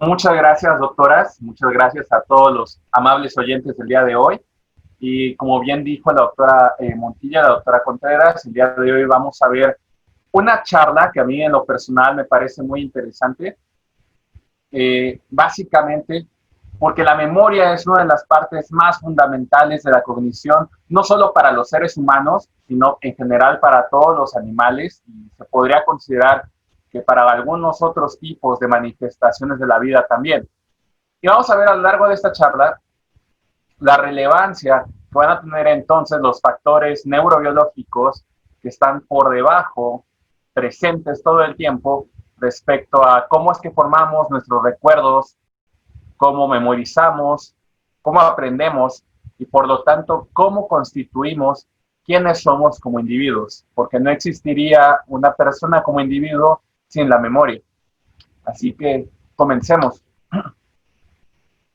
muchas gracias, doctoras. Muchas gracias a todos los amables oyentes del día de hoy. Y como bien dijo la doctora Montilla, la doctora Contreras, el día de hoy vamos a ver una charla que a mí en lo personal me parece muy interesante. Básicamente porque la memoria es una de las partes más fundamentales de la cognición, no solo para los seres humanos, sino en general para todos los animales, y se podría considerar que para algunos otros tipos de manifestaciones de la vida también. Y vamos a ver a lo largo de esta charla la relevancia que van a tener entonces los factores neurobiológicos que están por debajo, presentes todo el tiempo, respecto a cómo es que formamos nuestros recuerdos, cómo memorizamos, cómo aprendemos y por lo tanto cómo constituimos quiénes somos como individuos, porque no existiría una persona como individuo sin la memoria. Así que comencemos.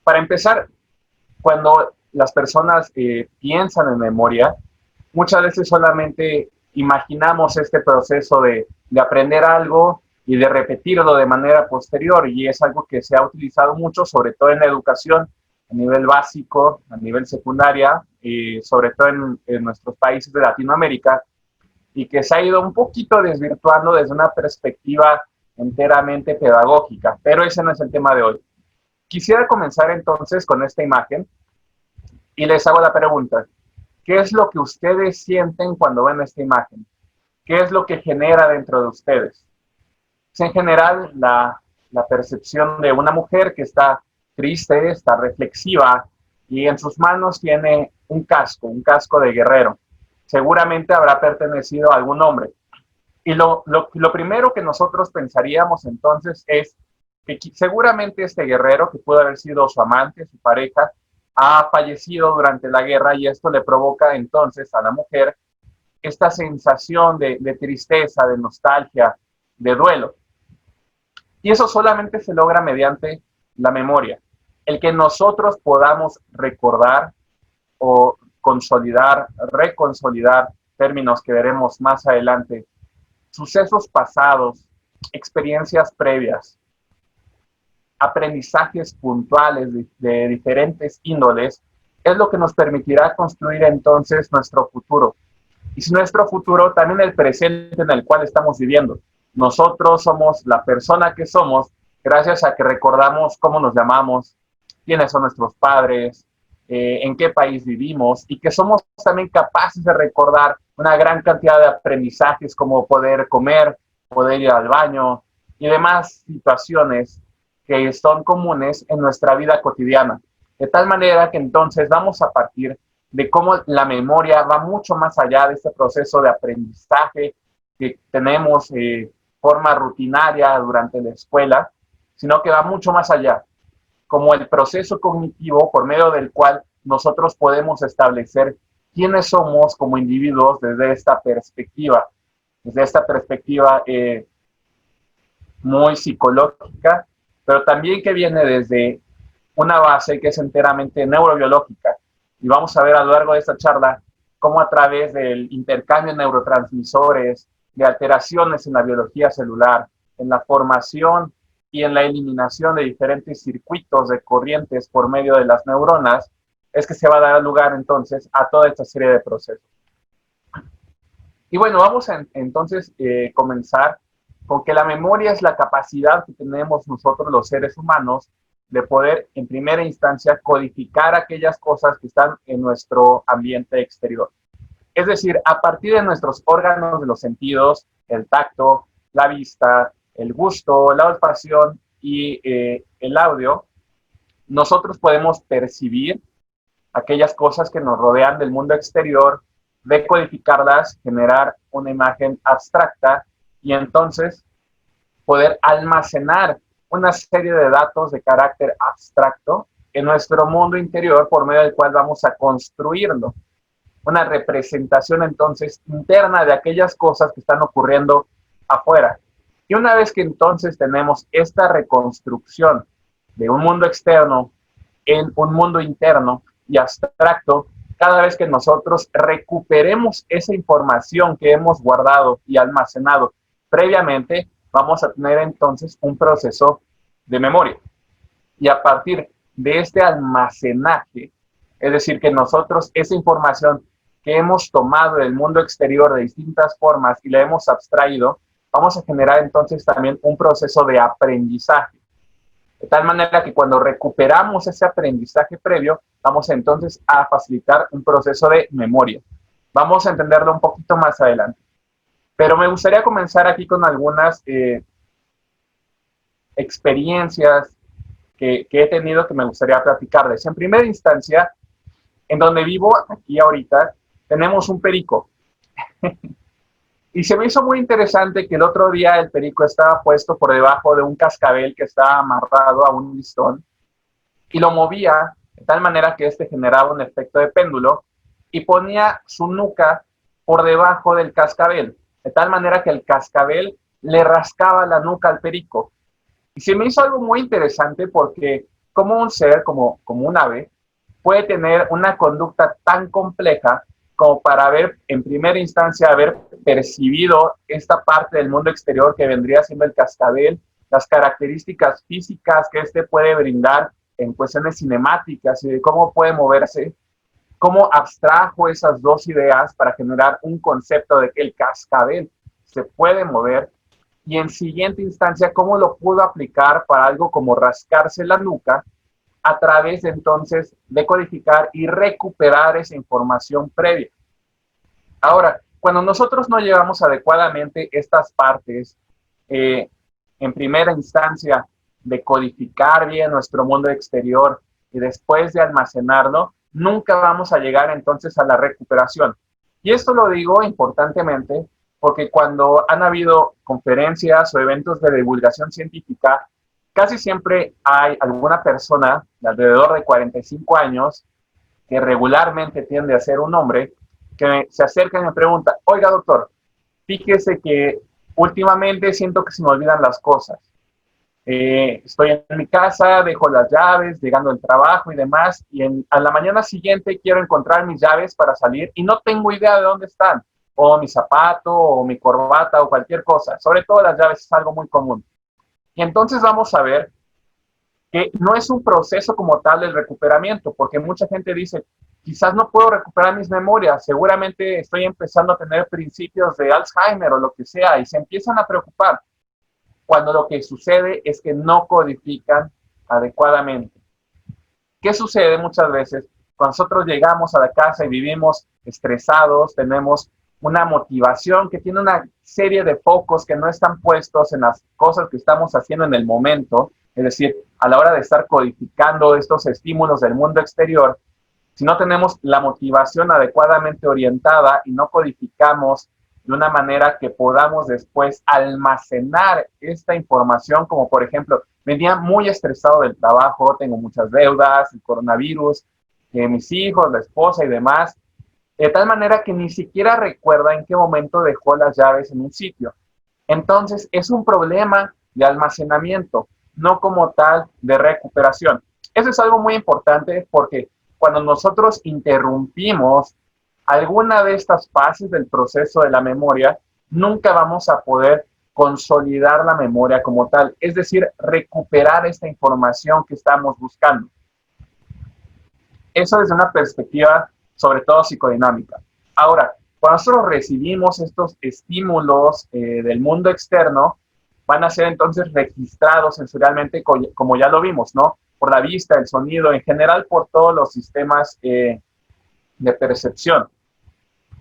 Para empezar, cuando las personas piensan en memoria, muchas veces solamente imaginamos este proceso de aprender algo y de repetirlo de manera posterior, y es algo que se ha utilizado mucho, sobre todo en la educación, a nivel básico, a nivel secundaria, y sobre todo en nuestros países de Latinoamérica, y que se ha ido un poquito desvirtuando desde una perspectiva enteramente pedagógica, pero ese no es el tema de hoy. Quisiera comenzar entonces con esta imagen y les hago la pregunta: ¿qué es lo que ustedes sienten cuando ven esta imagen? ¿Qué es lo que genera dentro de ustedes? Es en general la percepción de una mujer que está triste, está reflexiva y en sus manos tiene un casco de guerrero. Seguramente habrá pertenecido a algún hombre. Y lo primero que nosotros pensaríamos entonces es que seguramente este guerrero, que pudo haber sido su amante, su pareja, ha fallecido durante la guerra, y esto le provoca entonces a la mujer esta sensación de tristeza, de nostalgia, de duelo. Y eso solamente se logra mediante la memoria. El que nosotros podamos recordar o consolidar, reconsolidar, términos que veremos más adelante, sucesos pasados, experiencias previas, aprendizajes puntuales de diferentes índoles, es lo que nos permitirá construir entonces nuestro futuro. Y si nuestro futuro, también el presente en el cual estamos viviendo. Nosotros somos la persona que somos gracias a que recordamos cómo nos llamamos, quiénes son nuestros padres, en qué país vivimos, y que somos también capaces de recordar una gran cantidad de aprendizajes como poder comer, poder ir al baño y demás situaciones que son comunes en nuestra vida cotidiana. De tal manera que entonces vamos a partir de cómo la memoria va mucho más allá de este proceso de aprendizaje que tenemos forma rutinaria durante la escuela, sino que va mucho más allá, como el proceso cognitivo por medio del cual nosotros podemos establecer quiénes somos como individuos desde esta perspectiva muy psicológica, pero también que viene desde una base que es enteramente neurobiológica. Y vamos a ver a lo largo de esta charla cómo a través del intercambio de neurotransmisores, de alteraciones en la biología celular, en la formación y en la eliminación de diferentes circuitos de corrientes por medio de las neuronas, es que se va a dar lugar entonces a toda esta serie de procesos. Y bueno, vamos a entonces comenzar con que la memoria es la capacidad que tenemos nosotros los seres humanos de poder en primera instancia codificar aquellas cosas que están en nuestro ambiente exterior. Es decir, a partir de nuestros órganos de los sentidos, el tacto, la vista, el gusto, la olfacción y el audio, nosotros podemos percibir aquellas cosas que nos rodean del mundo exterior, decodificarlas, generar una imagen abstracta y entonces poder almacenar una serie de datos de carácter abstracto en nuestro mundo interior por medio del cual vamos a construirlo. Una representación entonces interna de aquellas cosas que están ocurriendo afuera. Y una vez que entonces tenemos esta reconstrucción de un mundo externo en un mundo interno y abstracto, cada vez que nosotros recuperemos esa información que hemos guardado y almacenado previamente, vamos a tener entonces un proceso de memoria. Y a partir de este almacenaje, es decir, que nosotros esa información que hemos tomado del mundo exterior de distintas formas y la hemos abstraído, vamos a generar entonces también un proceso de aprendizaje. De tal manera que cuando recuperamos ese aprendizaje previo, vamos entonces a facilitar un proceso de memoria. Vamos a entenderlo un poquito más adelante. Pero me gustaría comenzar aquí con algunas experiencias que he tenido que me gustaría platicarles. En primera instancia, en donde vivo, aquí ahorita, tenemos un perico. Y se me hizo muy interesante que el otro día el perico estaba puesto por debajo de un cascabel que estaba amarrado a un listón y lo movía de tal manera que este generaba un efecto de péndulo y ponía su nuca por debajo del cascabel, de tal manera que el cascabel le rascaba la nuca al perico. Y se me hizo algo muy interesante porque como un ser, como un ave, puede tener una conducta tan compleja como para haber, en primera instancia, haber percibido esta parte del mundo exterior que vendría siendo el cascabel, las características físicas que este puede brindar en cuestiones cinemáticas y de cómo puede moverse, cómo abstrajo esas dos ideas para generar un concepto de que el cascabel se puede mover y en siguiente instancia cómo lo pudo aplicar para algo como rascarse la nuca a través de, entonces de codificar y recuperar esa información previa. Ahora, cuando nosotros no llevamos adecuadamente estas partes, en primera instancia, de codificar bien nuestro mundo exterior y después de almacenarlo, nunca vamos a llegar entonces a la recuperación. Y esto lo digo importantemente porque cuando han habido conferencias o eventos de divulgación científica, casi siempre hay alguna persona de alrededor de 45 años que regularmente tiende a ser un hombre que se acerca y me pregunta, oiga doctor, fíjese que últimamente siento que se me olvidan las cosas. Estoy en mi casa, dejo las llaves, llegando al trabajo y demás, y a la mañana siguiente quiero encontrar mis llaves para salir y no tengo idea de dónde están, o mi zapato, o mi corbata, o cualquier cosa. Sobre todo las llaves es algo muy común. Y entonces vamos a ver que no es un proceso como tal el recuperamiento, porque mucha gente dice, quizás no puedo recuperar mis memorias, seguramente estoy empezando a tener principios de Alzheimer o lo que sea, y se empiezan a preocupar, cuando lo que sucede es que no codifican adecuadamente. ¿Qué sucede muchas veces? Cuando nosotros llegamos a la casa y vivimos estresados, tenemos una motivación que tiene una serie de focos que no están puestos en las cosas que estamos haciendo en el momento, es decir, a la hora de estar codificando estos estímulos del mundo exterior, si no tenemos la motivación adecuadamente orientada y no codificamos de una manera que podamos después almacenar esta información, como por ejemplo, venía muy estresado del trabajo, tengo muchas deudas, el coronavirus, mis hijos, la esposa y demás, de tal manera que ni siquiera recuerda en qué momento dejó las llaves en un sitio. Entonces, es un problema de almacenamiento, no como tal de recuperación. Eso es algo muy importante porque cuando nosotros interrumpimos alguna de estas fases del proceso de la memoria, nunca vamos a poder consolidar la memoria como tal, es decir, recuperar esta información que estamos buscando. Eso desde una perspectiva sobre todo psicodinámica. Ahora, cuando nosotros recibimos estos estímulos del mundo externo, van a ser entonces registrados sensorialmente, como ya lo vimos, ¿no? Por la vista, el sonido, en general por todos los sistemas de percepción.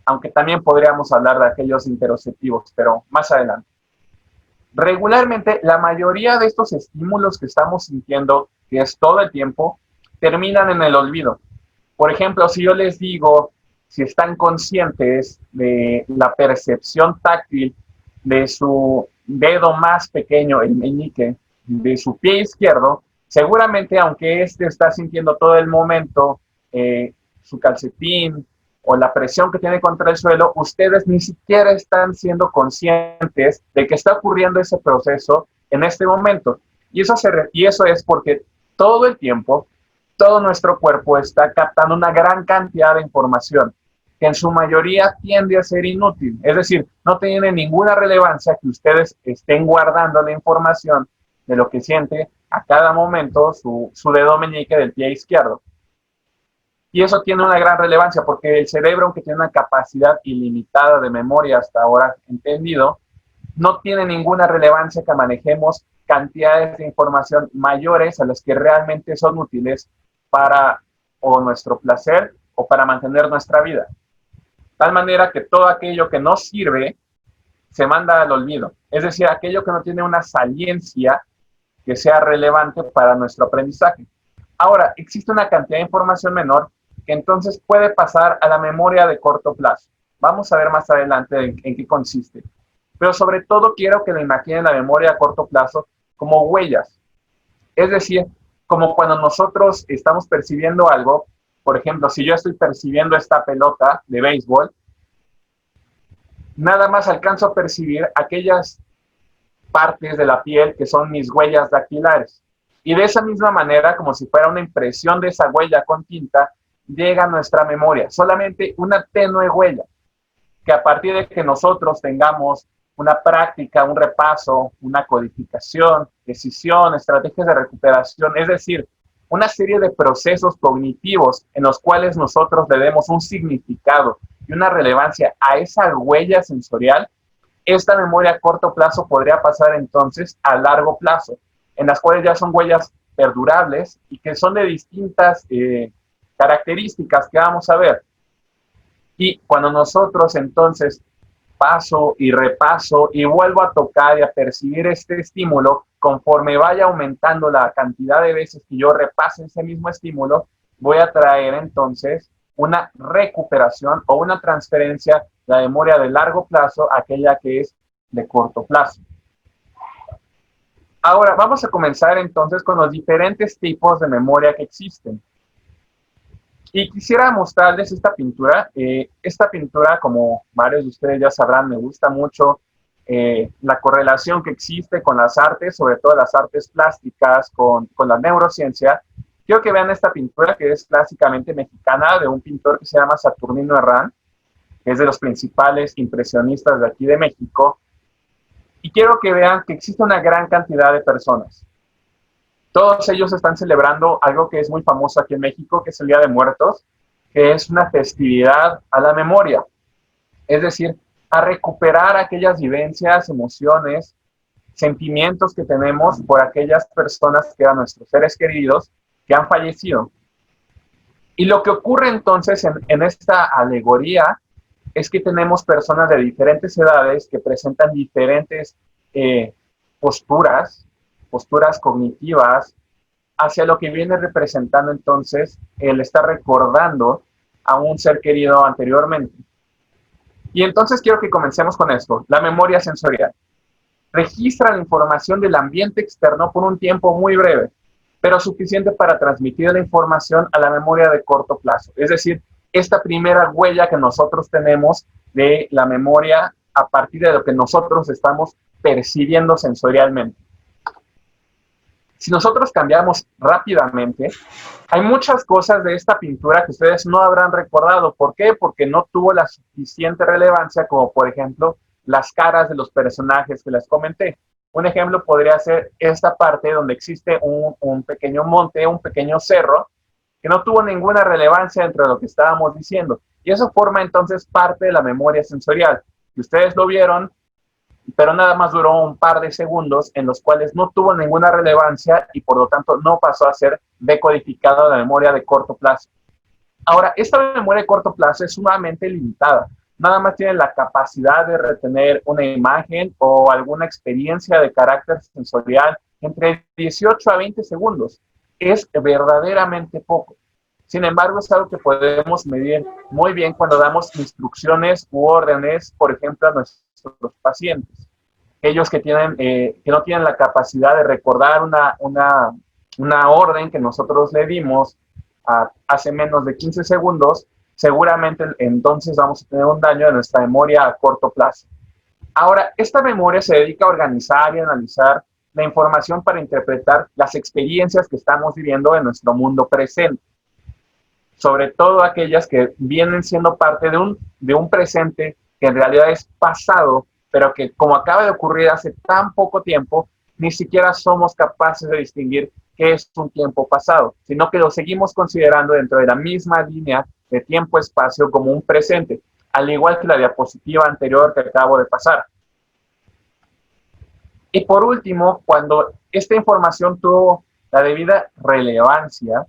Aunque también podríamos hablar de aquellos interoceptivos, pero más adelante. Regularmente, la mayoría de estos estímulos que estamos sintiendo, que es todo el tiempo, terminan en el olvido. Por ejemplo, si yo les digo, si están conscientes de la percepción táctil de su dedo más pequeño, el meñique, de su pie izquierdo, seguramente, aunque este está sintiendo todo el momento su calcetín o la presión que tiene contra el suelo, ustedes ni siquiera están siendo conscientes de que está ocurriendo ese proceso en este momento. Y eso es porque todo el tiempo, todo nuestro cuerpo está captando una gran cantidad de información que en su mayoría tiende a ser inútil. Es decir, no tiene ninguna relevancia que ustedes estén guardando la información de lo que siente a cada momento su dedo meñique del pie izquierdo. Y eso tiene una gran relevancia porque el cerebro, aunque tiene una capacidad ilimitada de memoria hasta ahora entendido, no tiene ninguna relevancia que manejemos cantidades de información mayores a las que realmente son útiles para o nuestro placer o para mantener nuestra vida. Tal manera que todo aquello que no sirve se manda al olvido. Es decir, aquello que no tiene una saliencia que sea relevante para nuestro aprendizaje. Ahora, existe una cantidad de información menor que entonces puede pasar a la memoria de corto plazo. Vamos a ver más adelante en qué consiste. Pero sobre todo quiero que me imaginen la memoria a corto plazo como huellas. Es decir, como cuando nosotros estamos percibiendo algo, por ejemplo, si yo estoy percibiendo esta pelota de béisbol, nada más alcanzo a percibir aquellas partes de la piel que son mis huellas dactilares. Y de esa misma manera, como si fuera una impresión de esa huella con tinta, llega a nuestra memoria, solamente una tenue huella, que a partir de que nosotros tengamos una práctica, un repaso, una codificación, decisión, estrategias de recuperación, es decir, una serie de procesos cognitivos en los cuales nosotros le demos un significado y una relevancia a esa huella sensorial, esta memoria a corto plazo podría pasar entonces a largo plazo, en las cuales ya son huellas perdurables y que son de distintas características que vamos a ver. Y cuando nosotros entonces paso y repaso y vuelvo a tocar y a percibir este estímulo, conforme vaya aumentando la cantidad de veces que yo repase ese mismo estímulo, voy a traer entonces una recuperación o una transferencia de la memoria de largo plazo a aquella que es de corto plazo. Ahora vamos a comenzar entonces con los diferentes tipos de memoria que existen. Y quisiera mostrarles esta pintura. Esta pintura, como varios de ustedes ya sabrán, me gusta mucho la correlación que existe con las artes, sobre todo las artes plásticas, con la neurociencia. Quiero que vean esta pintura que es clásicamente mexicana de un pintor que se llama Saturnino Herrán, que es de los principales impresionistas de aquí de México. Y quiero que vean que existe una gran cantidad de personas. Todos ellos están celebrando algo que es muy famoso aquí en México, que es el Día de Muertos, que es una festividad a la memoria. Es decir, a recuperar aquellas vivencias, emociones, sentimientos que tenemos por aquellas personas que eran nuestros seres queridos que han fallecido. Y lo que ocurre entonces en esta alegoría es que tenemos personas de diferentes edades que presentan diferentes posturas cognitivas hacia lo que viene representando entonces el estar recordando a un ser querido anteriormente. Y entonces quiero que comencemos con esto, la memoria sensorial. Registra la información del ambiente externo por un tiempo muy breve, pero suficiente para transmitir la información a la memoria de corto plazo. Es decir, esta primera huella que nosotros tenemos de la memoria a partir de lo que nosotros estamos percibiendo sensorialmente. Si nosotros cambiamos rápidamente, hay muchas cosas de esta pintura que ustedes no habrán recordado. ¿Por qué? Porque no tuvo la suficiente relevancia, como por ejemplo las caras de los personajes que les comenté. Un ejemplo podría ser esta parte donde existe un pequeño monte, un pequeño cerro, que no tuvo ninguna relevancia entre lo que estábamos diciendo. Y eso forma entonces parte de la memoria sensorial. Si ustedes lo vieron, pero nada más duró un par de segundos en los cuales no tuvo ninguna relevancia y por lo tanto no pasó a ser decodificada la memoria de corto plazo. Ahora, esta memoria de corto plazo es sumamente limitada. Nada más tiene la capacidad de retener una imagen o alguna experiencia de carácter sensorial entre 18 a 20 segundos. Es verdaderamente poco. Sin embargo, es algo que podemos medir muy bien cuando damos instrucciones u órdenes, por ejemplo, a nuestros pacientes. Aquellos que no tienen la capacidad de recordar una orden que nosotros le dimos hace menos de 15 segundos, seguramente entonces vamos a tener un daño de nuestra memoria a corto plazo. Ahora, esta memoria se dedica a organizar y analizar la información para interpretar las experiencias que estamos viviendo en nuestro mundo presente. Sobre todo aquellas que vienen siendo parte de un presente que en realidad es pasado, pero que como acaba de ocurrir hace tan poco tiempo, ni siquiera somos capaces de distinguir qué es un tiempo pasado, sino que lo seguimos considerando dentro de la misma línea de tiempo-espacio como un presente, al igual que la diapositiva anterior que acabo de pasar. Y por último, cuando esta información tuvo la debida relevancia,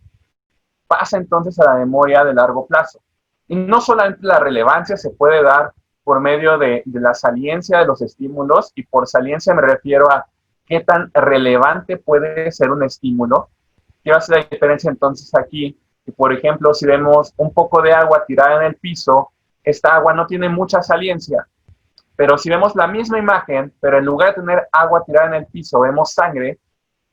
pasa entonces a la memoria de largo plazo. Y no solamente la relevancia se puede dar por medio de la saliencia de los estímulos, y por saliencia me refiero a qué tan relevante puede ser un estímulo. ¿Qué va a ser la diferencia entonces aquí? Que, por ejemplo, si vemos un poco de agua tirada en el piso, esta agua no tiene mucha saliencia, pero si vemos la misma imagen, pero en lugar de tener agua tirada en el piso, vemos sangre,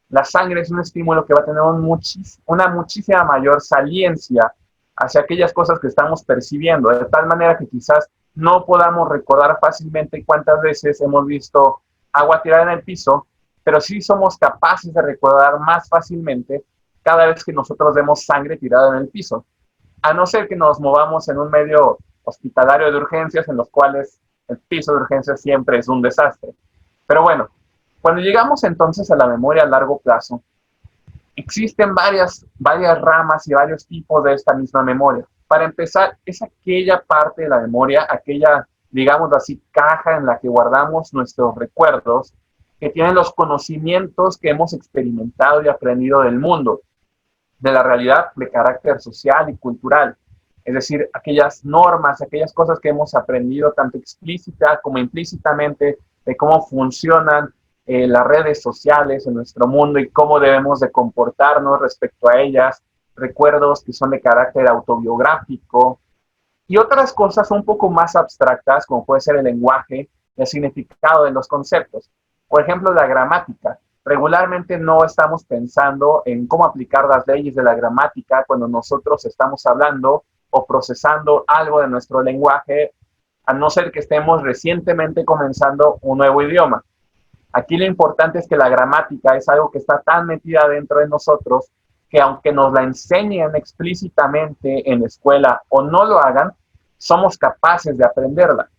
la sangre es un estímulo que va a tener una muchísima mayor saliencia hacia aquellas cosas que estamos percibiendo, de tal manera que quizás no podamos recordar fácilmente cuántas veces hemos visto agua tirada en el piso, pero sí somos capaces de recordar más fácilmente cada vez que nosotros vemos sangre tirada en el piso, a no ser que nos movamos en un medio hospitalario de urgencias en los cuales el piso de urgencias siempre es un desastre. Pero bueno, cuando llegamos entonces a la memoria a largo plazo, existen varias ramas y varios tipos de esta misma memoria. Para empezar, es aquella parte de la memoria, aquella, digamos así, caja en la que guardamos nuestros recuerdos, que tienen los conocimientos que hemos experimentado y aprendido del mundo, de la realidad de carácter social y cultural. Es decir, aquellas normas, aquellas cosas que hemos aprendido tanto explícita como implícitamente de cómo funcionan las redes sociales en nuestro mundo y cómo debemos de comportarnos respecto a ellas, recuerdos que son de carácter autobiográfico y otras cosas un poco más abstractas, como puede ser el lenguaje, el significado de los conceptos. Por ejemplo, la gramática. Regularmente no estamos pensando en cómo aplicar las leyes de la gramática cuando nosotros estamos hablando o procesando algo de nuestro lenguaje, a no ser que estemos recientemente comenzando un nuevo idioma. Aquí lo importante es que la gramática es algo que está tan metida dentro de nosotros que aunque nos la enseñen explícitamente en la escuela o no lo hagan, somos capaces de aprenderla.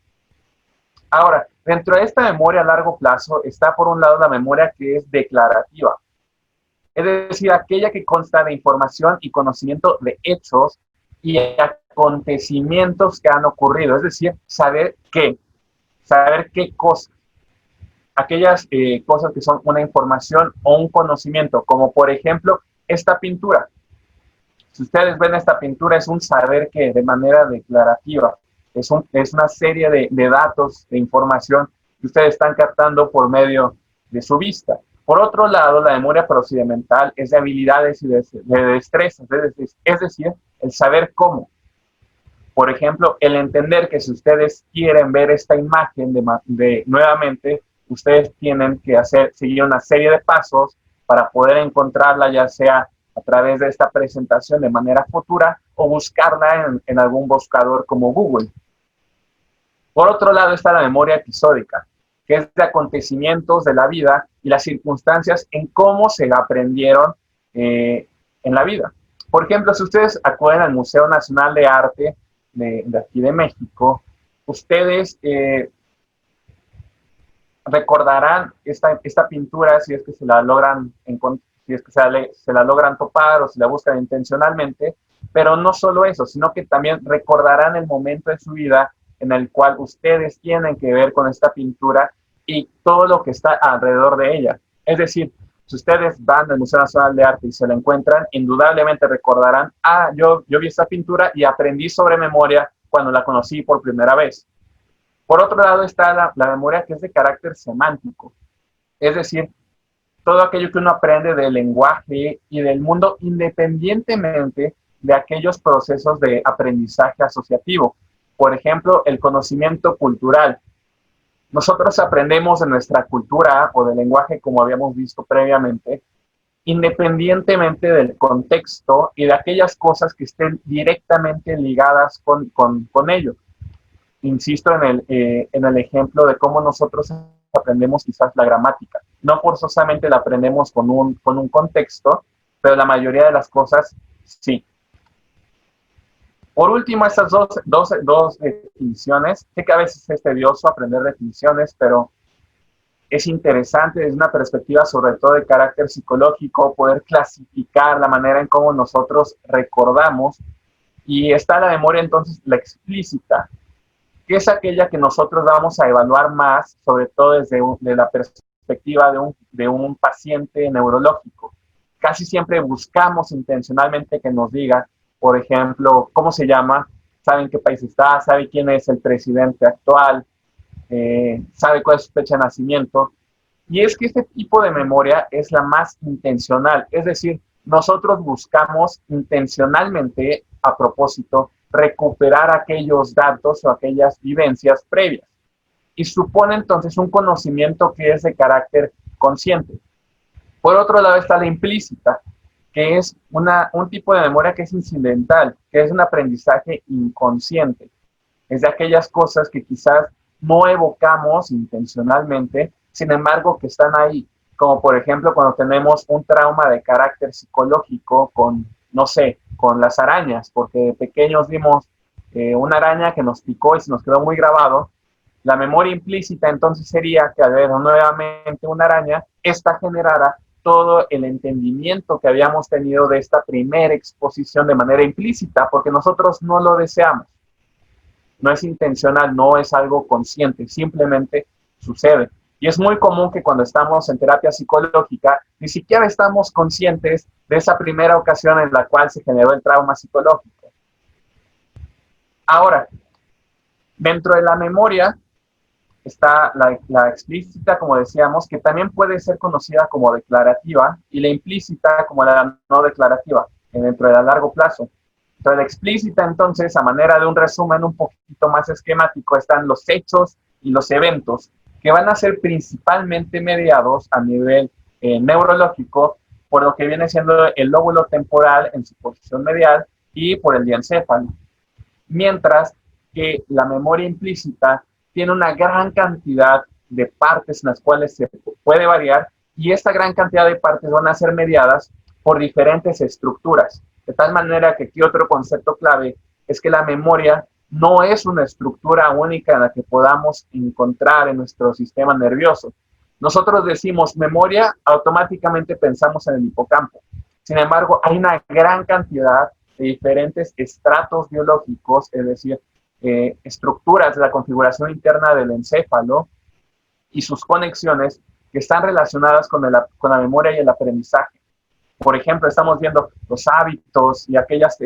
Ahora, dentro de esta memoria a largo plazo está por un lado la memoria que es declarativa, es decir, aquella que consta de información y conocimiento de hechos y acontecimientos que han ocurrido, es decir, saber qué cosas, aquellas cosas que son una información o un conocimiento, como por ejemplo esta pintura. Si ustedes ven esta pintura, es un saber que de manera declarativa, es una serie de datos, de información que ustedes están captando por medio de su vista. Por otro lado, la memoria procedimental es de habilidades y de destrezas, es decir, el saber cómo. Por ejemplo, el entender que si ustedes quieren ver esta imagen nuevamente, ustedes tienen que seguir una serie de pasos para poder encontrarla, ya sea a través de esta presentación de manera futura o buscarla en algún buscador como Google. Por otro lado está la memoria episódica, que es de acontecimientos de la vida y las circunstancias en cómo se aprendieron en la vida. Por ejemplo, si ustedes acuden al Museo Nacional de Arte de aquí de México, ustedes recordarán esta pintura si es que se la logran encontrar, si es que se la logran topar o si la buscan intencionalmente, pero no solo eso, sino que también recordarán el momento de su vida en el cual ustedes tienen que ver con esta pintura y todo lo que está alrededor de ella. Es decir, si ustedes van al Museo Nacional de Arte y se la encuentran, indudablemente recordarán, yo vi esta pintura y aprendí sobre memoria cuando la conocí por primera vez. Por otro lado está la memoria que es de carácter semántico, es decir, todo aquello que uno aprende del lenguaje y del mundo independientemente de aquellos procesos de aprendizaje asociativo. Por ejemplo, el conocimiento cultural. Nosotros aprendemos de nuestra cultura o del lenguaje, como habíamos visto previamente, independientemente del contexto y de aquellas cosas que estén directamente ligadas con ello. Insisto en el ejemplo de cómo nosotros aprendemos quizás la gramática. No forzosamente la aprendemos con un contexto, pero la mayoría de las cosas sí. Por último, estas dos definiciones. Sé que a veces es tedioso aprender definiciones, pero es interesante desde una perspectiva sobre todo de carácter psicológico poder clasificar la manera en cómo nosotros recordamos. Y está la memoria entonces la explícita, que es aquella que nosotros vamos a evaluar más, sobre todo de la perspectiva de un paciente neurológico. Casi siempre buscamos intencionalmente que nos diga, por ejemplo, cómo se llama, sabe en qué país está, sabe quién es el presidente actual, sabe cuál es su fecha de nacimiento. Y es que este tipo de memoria es la más intencional, es decir, nosotros buscamos intencionalmente, a propósito, recuperar aquellos datos o aquellas vivencias previas. Y supone entonces un conocimiento que es de carácter consciente. Por otro lado está la implícita, que es un tipo de memoria que es incidental, que es un aprendizaje inconsciente. Es de aquellas cosas que quizás no evocamos intencionalmente, sin embargo que están ahí, como por ejemplo cuando tenemos un trauma de carácter psicológico con, no sé, con las arañas, porque de pequeños vimos una araña que nos picó y se nos quedó muy grabado. La memoria implícita entonces sería que al ver nuevamente una araña, esta generara todo el entendimiento que habíamos tenido de esta primera exposición de manera implícita, porque nosotros no lo deseamos. No es intencional, no es algo consciente, simplemente sucede. Y es muy común que cuando estamos en terapia psicológica, ni siquiera estamos conscientes de esa primera ocasión en la cual se generó el trauma psicológico. Ahora, dentro de la memoria está la explícita, como decíamos, que también puede ser conocida como declarativa, y la implícita como la no declarativa, dentro de a largo plazo. Entonces, la explícita, entonces, a manera de un resumen un poquito más esquemático, están los hechos y los eventos que van a ser principalmente mediados a nivel neurológico por lo que viene siendo el lóbulo temporal en su posición medial y por el diencéfalo. Mientras que la memoria implícita tiene una gran cantidad de partes en las cuales se puede variar, y esta gran cantidad de partes van a ser mediadas por diferentes estructuras. De tal manera que aquí otro concepto clave es que la memoria no es una estructura única en la que podamos encontrar en nuestro sistema nervioso. Nosotros decimos memoria, automáticamente pensamos en el hipocampo. Sin embargo, hay una gran cantidad de diferentes estratos biológicos, es decir, estructuras de la configuración interna del encéfalo y sus conexiones que están relacionadas con la memoria y el aprendizaje. Por ejemplo, estamos viendo los hábitos y aquellas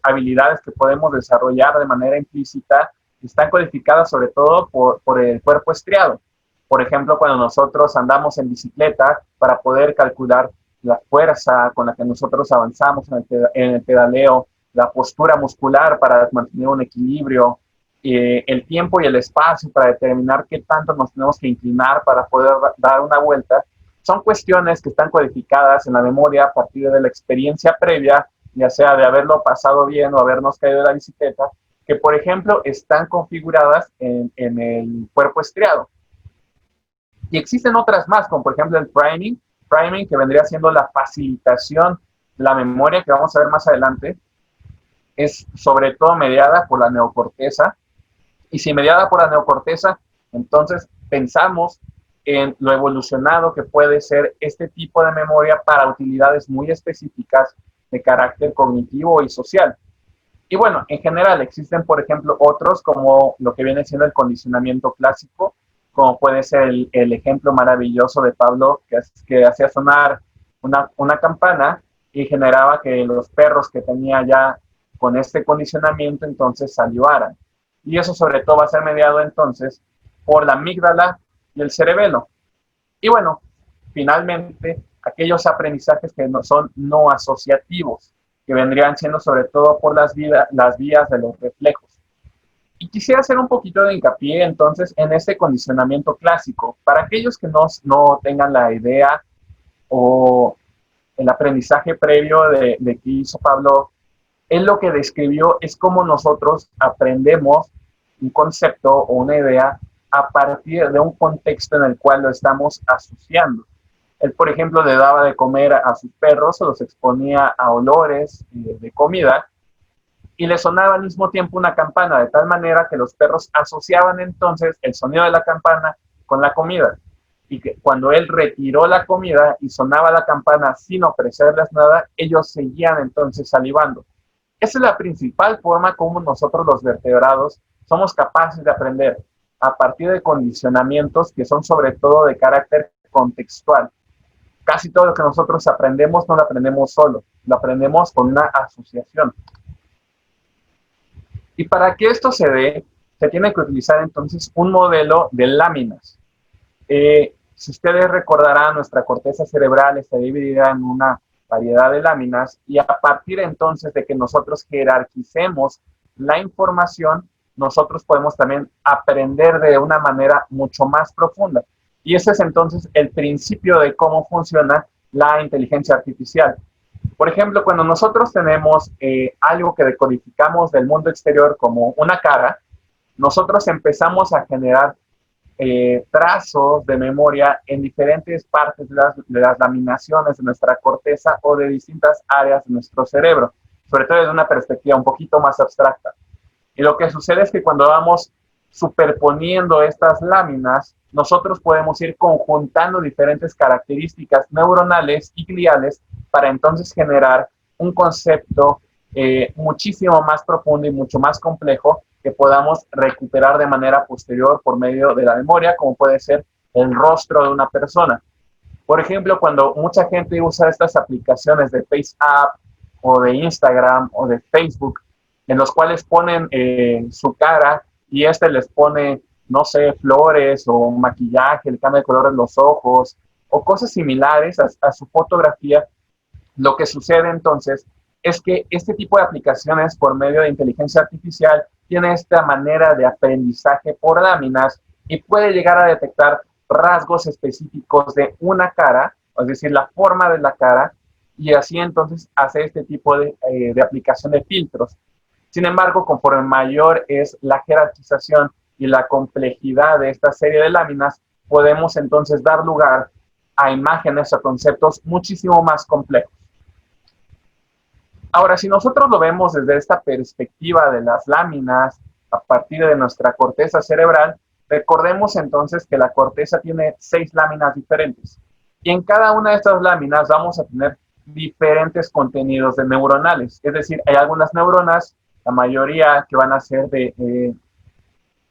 habilidades que podemos desarrollar de manera implícita, están codificadas sobre todo por el cuerpo estriado. Por ejemplo, cuando nosotros andamos en bicicleta, para poder calcular la fuerza con la que nosotros avanzamos en el pedaleo, la postura muscular para mantener un equilibrio, el tiempo y el espacio para determinar qué tanto nos tenemos que inclinar para poder dar una vuelta, son cuestiones que están codificadas en la memoria a partir de la experiencia previa, ya sea de haberlo pasado bien o habernos caído de la bicicleta, que por ejemplo están configuradas en el cuerpo estriado. Y existen otras más, como por ejemplo el priming, que vendría siendo la facilitación de la memoria, que vamos a ver más adelante, es sobre todo mediada por la neocorteza. Y si mediada por la neocorteza, entonces pensamos en lo evolucionado que puede ser este tipo de memoria para utilidades muy específicas de carácter cognitivo y social. Y bueno, en general existen, por ejemplo, otros como lo que viene siendo el condicionamiento clásico, como puede ser el ejemplo maravilloso de Pablo, que hacía sonar una campana y generaba que los perros que tenía ya con este condicionamiento entonces salivaran. Y eso sobre todo va a ser mediado entonces por la amígdala y el cerebelo. Y bueno, finalmente, aquellos aprendizajes que no son no asociativos, que vendrían siendo sobre todo por las vías de los reflejos. Y quisiera hacer un poquito de hincapié entonces en este condicionamiento clásico. Para aquellos que no tengan la idea o el aprendizaje previo de que hizo Pablo, él lo que describió es cómo nosotros aprendemos un concepto o una idea a partir de un contexto en el cual lo estamos asociando. Él, por ejemplo, le daba de comer a sus perros, o los exponía a olores de comida, y le sonaba al mismo tiempo una campana, de tal manera que los perros asociaban entonces el sonido de la campana con la comida. y que cuando él retiró la comida y sonaba la campana sin ofrecerles nada, ellos seguían entonces salivando. Esa es la principal forma como nosotros los vertebrados somos capaces de aprender, a partir de condicionamientos que son sobre todo de carácter contextual. Casi todo lo que nosotros aprendemos no lo aprendemos solo, lo aprendemos con una asociación. Y para que esto se dé, se tiene que utilizar entonces un modelo de láminas. Si ustedes recordarán, nuestra corteza cerebral está dividida en una variedad de láminas y a partir entonces de que nosotros jerarquicemos la información, nosotros podemos también aprender de una manera mucho más profunda. Y ese es entonces el principio de cómo funciona la inteligencia artificial. Por ejemplo, cuando nosotros tenemos algo que decodificamos del mundo exterior como una cara, nosotros empezamos a generar trazos de memoria en diferentes partes de las laminaciones de nuestra corteza o de distintas áreas de nuestro cerebro, sobre todo desde una perspectiva un poquito más abstracta. Y lo que sucede es que cuando vamos superponiendo estas láminas, nosotros podemos ir conjuntando diferentes características neuronales y gliales para entonces generar un concepto muchísimo más profundo y mucho más complejo que podamos recuperar de manera posterior por medio de la memoria, como puede ser el rostro de una persona. Por ejemplo, cuando mucha gente usa estas aplicaciones de FaceApp o de Instagram o de Facebook, en los cuales ponen su cara y les pone, no sé, flores o maquillaje, el cambio de color en los ojos o cosas similares a su fotografía, lo que sucede entonces es que este tipo de aplicaciones por medio de inteligencia artificial tiene esta manera de aprendizaje por láminas y puede llegar a detectar rasgos específicos de una cara, es decir, la forma de la cara, y así entonces hace este tipo de aplicación de filtros. Sin embargo, conforme mayor es la jerarquización y la complejidad de esta serie de láminas, podemos entonces dar lugar a imágenes o conceptos muchísimo más complejos. Ahora, si nosotros lo vemos desde esta perspectiva de las láminas, a partir de nuestra corteza cerebral, recordemos entonces que la corteza tiene 6 láminas diferentes. Y en cada una de estas láminas vamos a tener diferentes contenidos de neuronales. Es decir, hay algunas neuronas, la mayoría que van a ser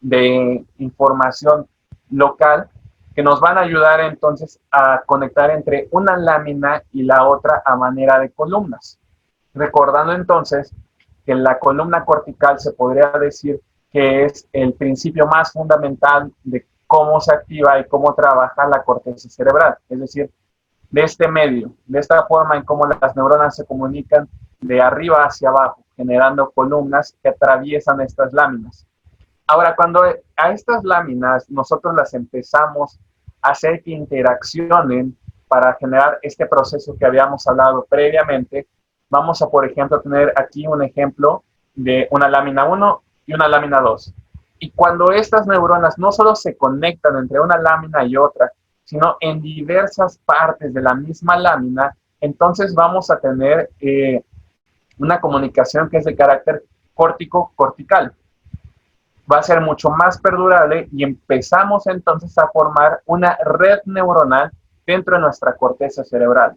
de información local, que nos van a ayudar entonces a conectar entre una lámina y la otra a manera de columnas. Recordando entonces que la columna cortical se podría decir que es el principio más fundamental de cómo se activa y cómo trabaja la corteza cerebral, es decir, de este medio, de esta forma en cómo las neuronas se comunican de arriba hacia abajo, generando columnas que atraviesan estas láminas. Ahora, cuando a estas láminas nosotros las empezamos a hacer que interaccionen para generar este proceso que habíamos hablado previamente, vamos a, por ejemplo, tener aquí un ejemplo de una lámina 1 y una lámina 2. Y cuando estas neuronas no solo se conectan entre una lámina y otra, sino en diversas partes de la misma lámina, entonces vamos a tener una comunicación que es de carácter córtico-cortical. Va a ser mucho más perdurable y empezamos entonces a formar una red neuronal dentro de nuestra corteza cerebral.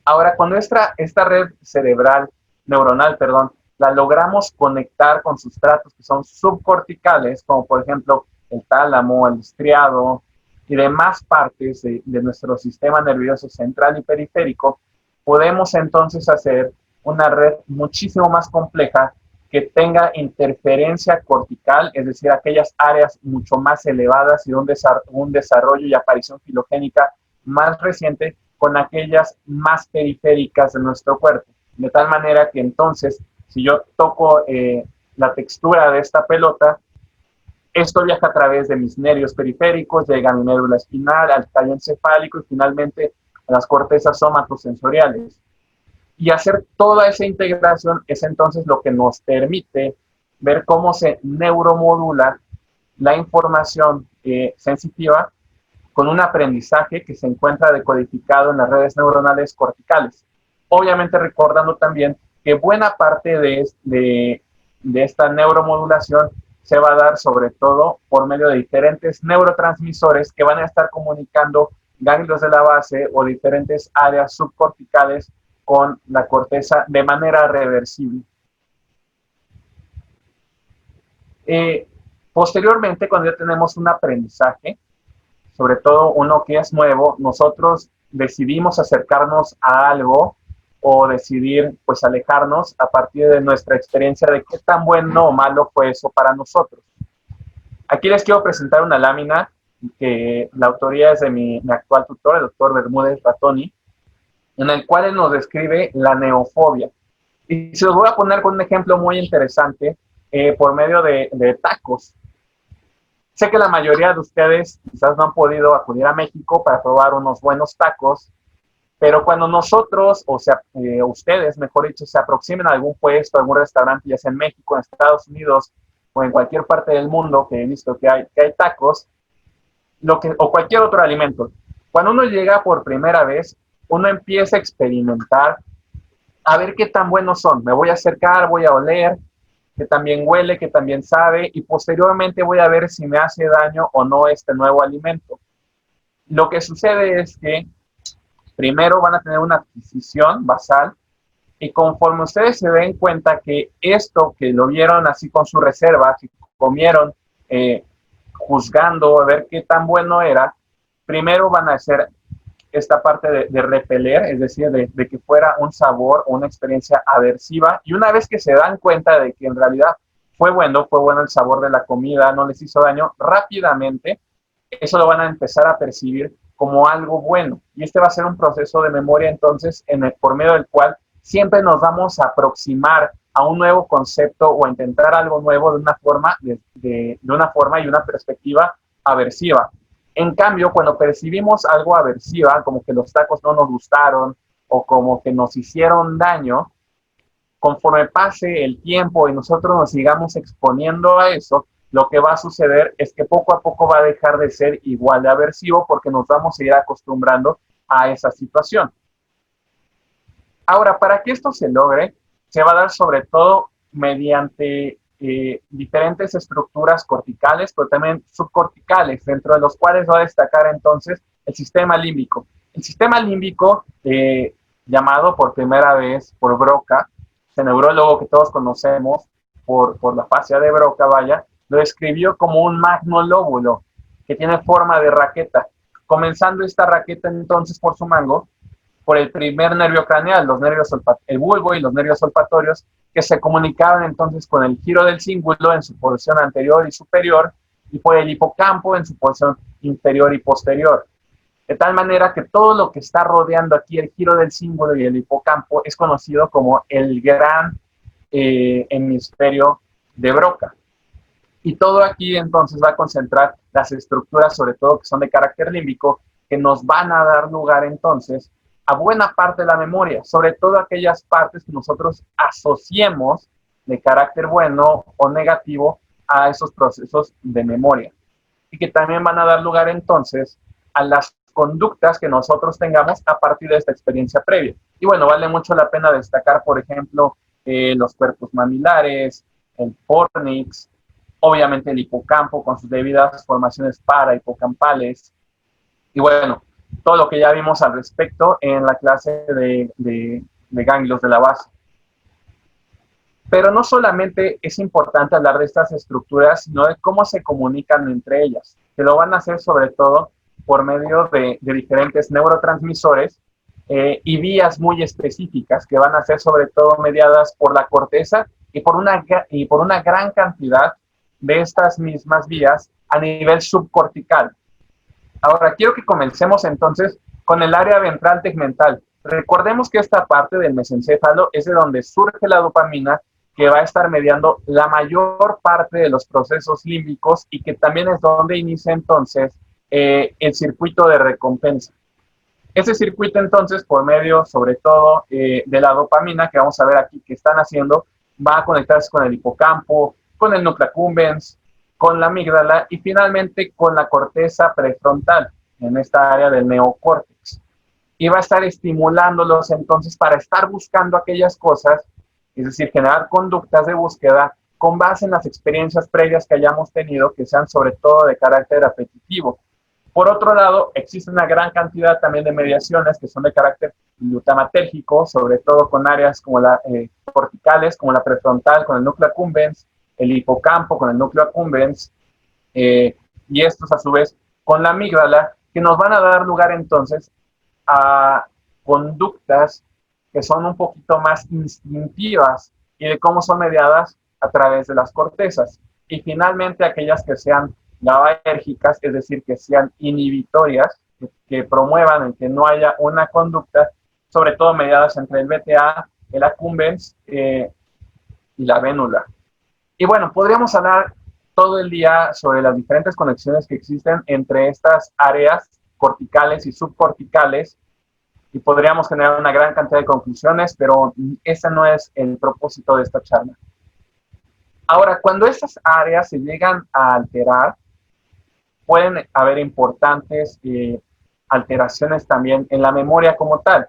Ahora, cuando esta red cerebral, neuronal, perdón, la logramos conectar con sustratos que son subcorticales, como por ejemplo el tálamo, el estriado y demás partes de nuestro sistema nervioso central y periférico, podemos entonces hacer una red muchísimo más compleja que tenga interferencia cortical, es decir, aquellas áreas mucho más elevadas y un desarrollo y aparición filogénica más reciente con aquellas más periféricas de nuestro cuerpo. De tal manera que entonces, si yo toco la textura de esta pelota, esto viaja a través de mis nervios periféricos, llega a mi médula espinal, al tallo encefálico y finalmente a las cortezas somatosensoriales. Y hacer toda esa integración es entonces lo que nos permite ver cómo se neuromodula la información sensitiva con un aprendizaje que se encuentra decodificado en las redes neuronales corticales. Obviamente recordando también que buena parte de esta neuromodulación se va a dar sobre todo por medio de diferentes neurotransmisores que van a estar comunicando ganglios de la base o diferentes áreas subcorticales con la corteza de manera reversible. Posteriormente, cuando ya tenemos un aprendizaje, sobre todo uno que es nuevo, nosotros decidimos acercarnos a algo o decidir pues alejarnos a partir de nuestra experiencia de qué tan bueno o malo fue eso para nosotros. Aquí les quiero presentar una lámina que la autoría es de mi actual tutor, el doctor Bermúdez Ratoni, en el cual él nos describe la neofobia. Y se los voy a poner con un ejemplo muy interesante por medio de tacos. Sé que la mayoría de ustedes quizás no han podido acudir a México para probar unos buenos tacos, pero cuando nosotros, o sea, ustedes, mejor dicho, se aproximen a algún puesto, a algún restaurante, ya sea en México, en Estados Unidos o en cualquier parte del mundo que he visto que hay tacos, o cualquier otro alimento, cuando uno llega por primera vez, uno empieza a experimentar, a ver qué tan buenos son. Me voy a acercar, voy a oler, que también huele, que también sabe, y posteriormente voy a ver si me hace daño o no este nuevo alimento. Lo que sucede es que primero van a tener una adquisición basal y conforme ustedes se den cuenta que esto que lo vieron así con su reserva, que comieron juzgando a ver qué tan bueno era, primero van a hacer esta parte de repeler, es decir, de que fuera un sabor o una experiencia aversiva, y una vez que se dan cuenta de que en realidad fue bueno el sabor de la comida, no les hizo daño, rápidamente eso lo van a empezar a percibir como algo bueno. Y este va a ser un proceso de memoria entonces por medio del cual siempre nos vamos a aproximar a un nuevo concepto o a intentar algo nuevo de una forma, de una forma y una perspectiva aversiva. En cambio, cuando percibimos algo aversiva, como que los tacos no nos gustaron o como que nos hicieron daño, conforme pase el tiempo y nosotros nos sigamos exponiendo a eso, lo que va a suceder es que poco a poco va a dejar de ser igual de aversivo porque nos vamos a ir acostumbrando a esa situación. Ahora, para que esto se logre, se va a dar sobre todo mediante diferentes estructuras corticales, pero también subcorticales, dentro de los cuales va a destacar entonces el sistema límbico. El sistema límbico, llamado por primera vez por Broca, ese neurólogo que todos conocemos por la fascia de Broca, vaya, lo describió como un magnolobulo que tiene forma de raqueta. Comenzando esta raqueta entonces por su mango, por el primer nervio craneal, los nervios el bulbo y los nervios olfatorios, que se comunicaban entonces con el giro del cíngulo en su posición anterior y superior, y por el hipocampo en su posición inferior y posterior. De tal manera que todo lo que está rodeando aquí el giro del cíngulo y el hipocampo es conocido como el gran hemisferio de Broca. Y todo aquí entonces va a concentrar las estructuras, sobre todo que son de carácter límbico, que nos van a dar lugar entonces a buena parte de la memoria, sobre todo aquellas partes que nosotros asociemos de carácter bueno o negativo a esos procesos de memoria. Y que también van a dar lugar entonces a las conductas que nosotros tengamos a partir de esta experiencia previa. Y bueno, vale mucho la pena destacar, por ejemplo, los cuerpos mamilares, el fornix, obviamente el hipocampo con sus debidas formaciones parahipocampales. Y bueno, todo lo que ya vimos al respecto en la clase de ganglios de la base. Pero no solamente es importante hablar de estas estructuras, sino de cómo se comunican entre ellas, que lo van a hacer sobre todo por medio de diferentes neurotransmisores y vías muy específicas que van a ser sobre todo mediadas por la corteza y por una gran cantidad de estas mismas vías a nivel subcortical. Ahora, quiero que comencemos entonces con el área ventral tegmental. Recordemos que esta parte del mesencéfalo es de donde surge la dopamina, que va a estar mediando la mayor parte de los procesos límbicos y que también es donde inicia entonces el circuito de recompensa. Ese circuito entonces, por medio sobre todo de la dopamina, que vamos a ver aquí que están haciendo, va a conectarse con el hipocampo, con el núcleo accumbens, con la amígdala y finalmente con la corteza prefrontal, en esta área del neocórtex. Y va a estar estimulándolos entonces para estar buscando aquellas cosas, es decir, generar conductas de búsqueda con base en las experiencias previas que hayamos tenido, que sean sobre todo de carácter repetitivo. Por otro lado, existe una gran cantidad también de mediaciones que son de carácter glutamatérgico, sobre todo con áreas como las corticales, como la prefrontal con el núcleo accumbens, el hipocampo con el núcleo accumbens, y estos a su vez con la amígdala, que nos van a dar lugar entonces a conductas que son un poquito más instintivas y de cómo son mediadas a través de las cortezas. Y finalmente aquellas que sean GABAérgicas, es decir, que sean inhibitorias, que promuevan el que no haya una conducta, sobre todo mediadas entre el BTA, el accumbens y la vénula. Y bueno, podríamos hablar todo el día sobre las diferentes conexiones que existen entre estas áreas corticales y subcorticales y podríamos generar una gran cantidad de conclusiones, pero ese no es el propósito de esta charla. Ahora, cuando estas áreas se llegan a alterar, pueden haber importantes alteraciones también en la memoria como tal.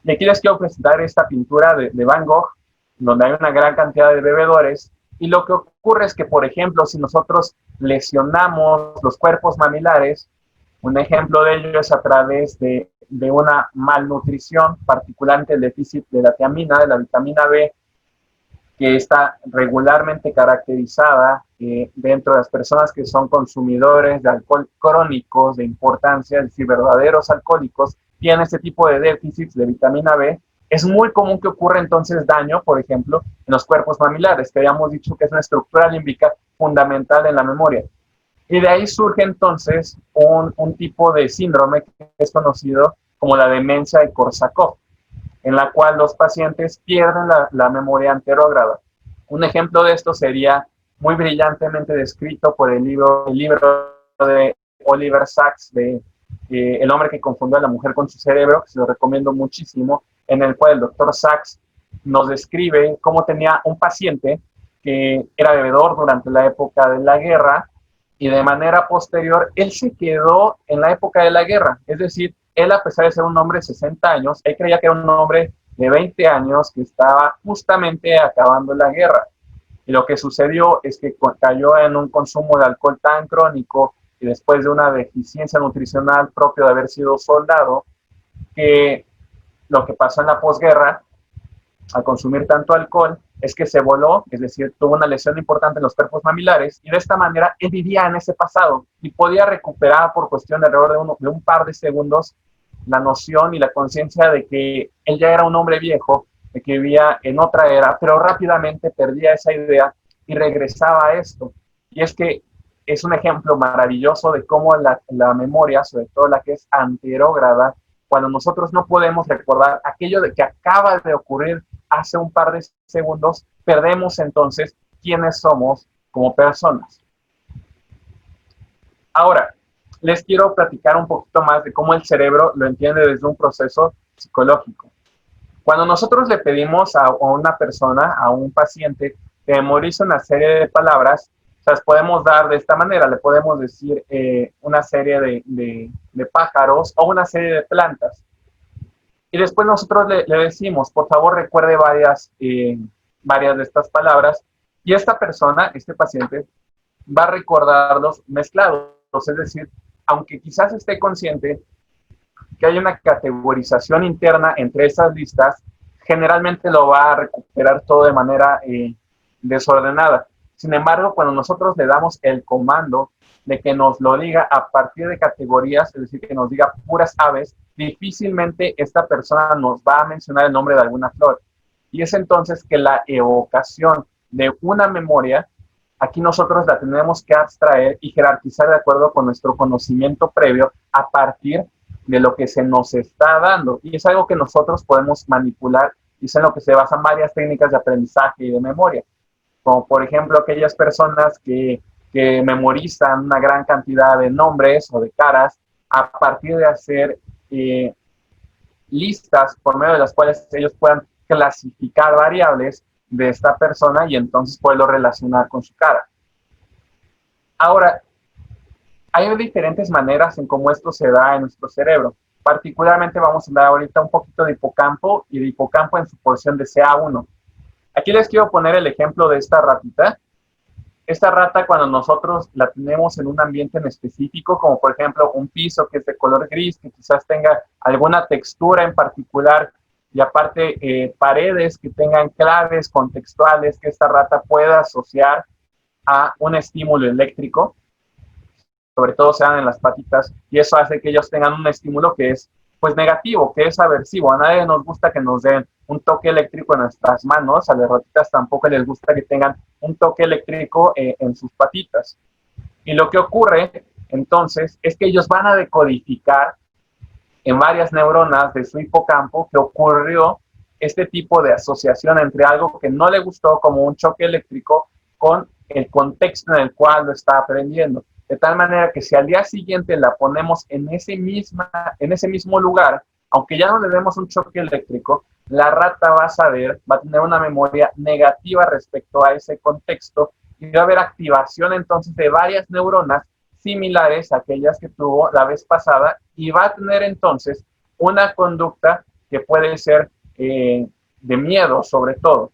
Y aquí les quiero presentar esta pintura de Van Gogh, donde hay una gran cantidad de bebedores, y lo que ocurre es que, por ejemplo, si nosotros lesionamos los cuerpos mamilares, un ejemplo de ello es a través de una malnutrición, particularmente el déficit de la tiamina, de la vitamina B, que está regularmente caracterizada dentro de las personas que son consumidores de alcohol crónicos de importancia, es decir, verdaderos alcohólicos, tienen este tipo de déficits de vitamina B. Es muy común que ocurra entonces daño, por ejemplo, en los cuerpos mamilares, que habíamos dicho que es una estructura límbica fundamental en la memoria. Y de ahí surge entonces un tipo de síndrome que es conocido como la demencia de Korsakoff, en la cual los pacientes pierden la memoria anterógrada. Un ejemplo de esto sería muy brillantemente descrito por el libro de Oliver Sacks, de El hombre que confundió a la mujer con su cerebro, que se lo recomiendo muchísimo, en el cual el doctor Sacks nos describe cómo tenía un paciente que era bebedor durante la época de la guerra y de manera posterior él se quedó en la época de la guerra, es decir, él, a pesar de ser un hombre de 60 años, él creía que era un hombre de 20 años que estaba justamente acabando la guerra. Y lo que sucedió es que cayó en un consumo de alcohol tan crónico y después de una deficiencia nutricional propio de haber sido soldado, que lo que pasó en la posguerra, al consumir tanto alcohol, es que se voló, es decir, tuvo una lesión importante en los cuerpos mamilares y de esta manera él vivía en ese pasado y podía recuperar por cuestión de alrededor de un par de segundos la noción y la conciencia de que él ya era un hombre viejo, de que vivía en otra era, pero rápidamente perdía esa idea y regresaba a esto. Y es que es un ejemplo maravilloso de cómo la memoria, sobre todo la que es anterógrada, cuando nosotros no podemos recordar aquello de que acaba de ocurrir hace un par de segundos, perdemos entonces quiénes somos como personas. Ahora, les quiero platicar un poquito más de cómo el cerebro lo entiende desde un proceso psicológico. Cuando nosotros le pedimos a una persona, a un paciente, que memorice una serie de palabras, las podemos dar de esta manera, le podemos decir una serie de pájaros o una serie de plantas. Y después nosotros le decimos, por favor recuerde varias de estas palabras, y esta persona, este paciente, va a recordarlos mezclados, es decir, aunque quizás esté consciente que hay una categorización interna entre esas listas, generalmente lo va a recuperar todo de manera desordenada. Sin embargo, cuando nosotros le damos el comando de que nos lo diga a partir de categorías, es decir, que nos diga puras aves, difícilmente esta persona nos va a mencionar el nombre de alguna flor. Y es entonces que la evocación de una memoria, aquí nosotros la tenemos que abstraer y jerarquizar de acuerdo con nuestro conocimiento previo a partir de lo que se nos está dando. Y es algo que nosotros podemos manipular y es en lo que se basan varias técnicas de aprendizaje y de memoria. Como por ejemplo aquellas personas que memorizan una gran cantidad de nombres o de caras a partir de hacer listas por medio de las cuales ellos puedan clasificar variables de esta persona y entonces poderlo relacionar con su cara. Ahora, hay diferentes maneras en cómo esto se da en nuestro cerebro. Particularmente vamos a hablar ahorita un poquito de hipocampo y de hipocampo en su porción de CA1. Aquí les quiero poner el ejemplo de esta ratita. Esta rata, cuando nosotros la tenemos en un ambiente en específico, como por ejemplo un piso que es de color gris, que quizás tenga alguna textura en particular, y aparte paredes que tengan claves contextuales que esta rata pueda asociar a un estímulo eléctrico, sobre todo se dan en las patitas, y eso hace que ellos tengan un estímulo que es pues negativo, que es aversivo. A nadie nos gusta que nos den un toque eléctrico en nuestras manos, a las ratitas tampoco les gusta que tengan un toque eléctrico en sus patitas. Y lo que ocurre entonces es que ellos van a decodificar en varias neuronas de su hipocampo que ocurrió este tipo de asociación entre algo que no le gustó como un choque eléctrico con el contexto en el cual lo está aprendiendo. De tal manera que si al día siguiente la ponemos en ese mismo lugar, aunque ya no le demos un choque eléctrico, la rata va a saber, va a tener una memoria negativa respecto a ese contexto y va a haber activación entonces de varias neuronas similares a aquellas que tuvo la vez pasada y va a tener entonces una conducta que puede ser de miedo sobre todo.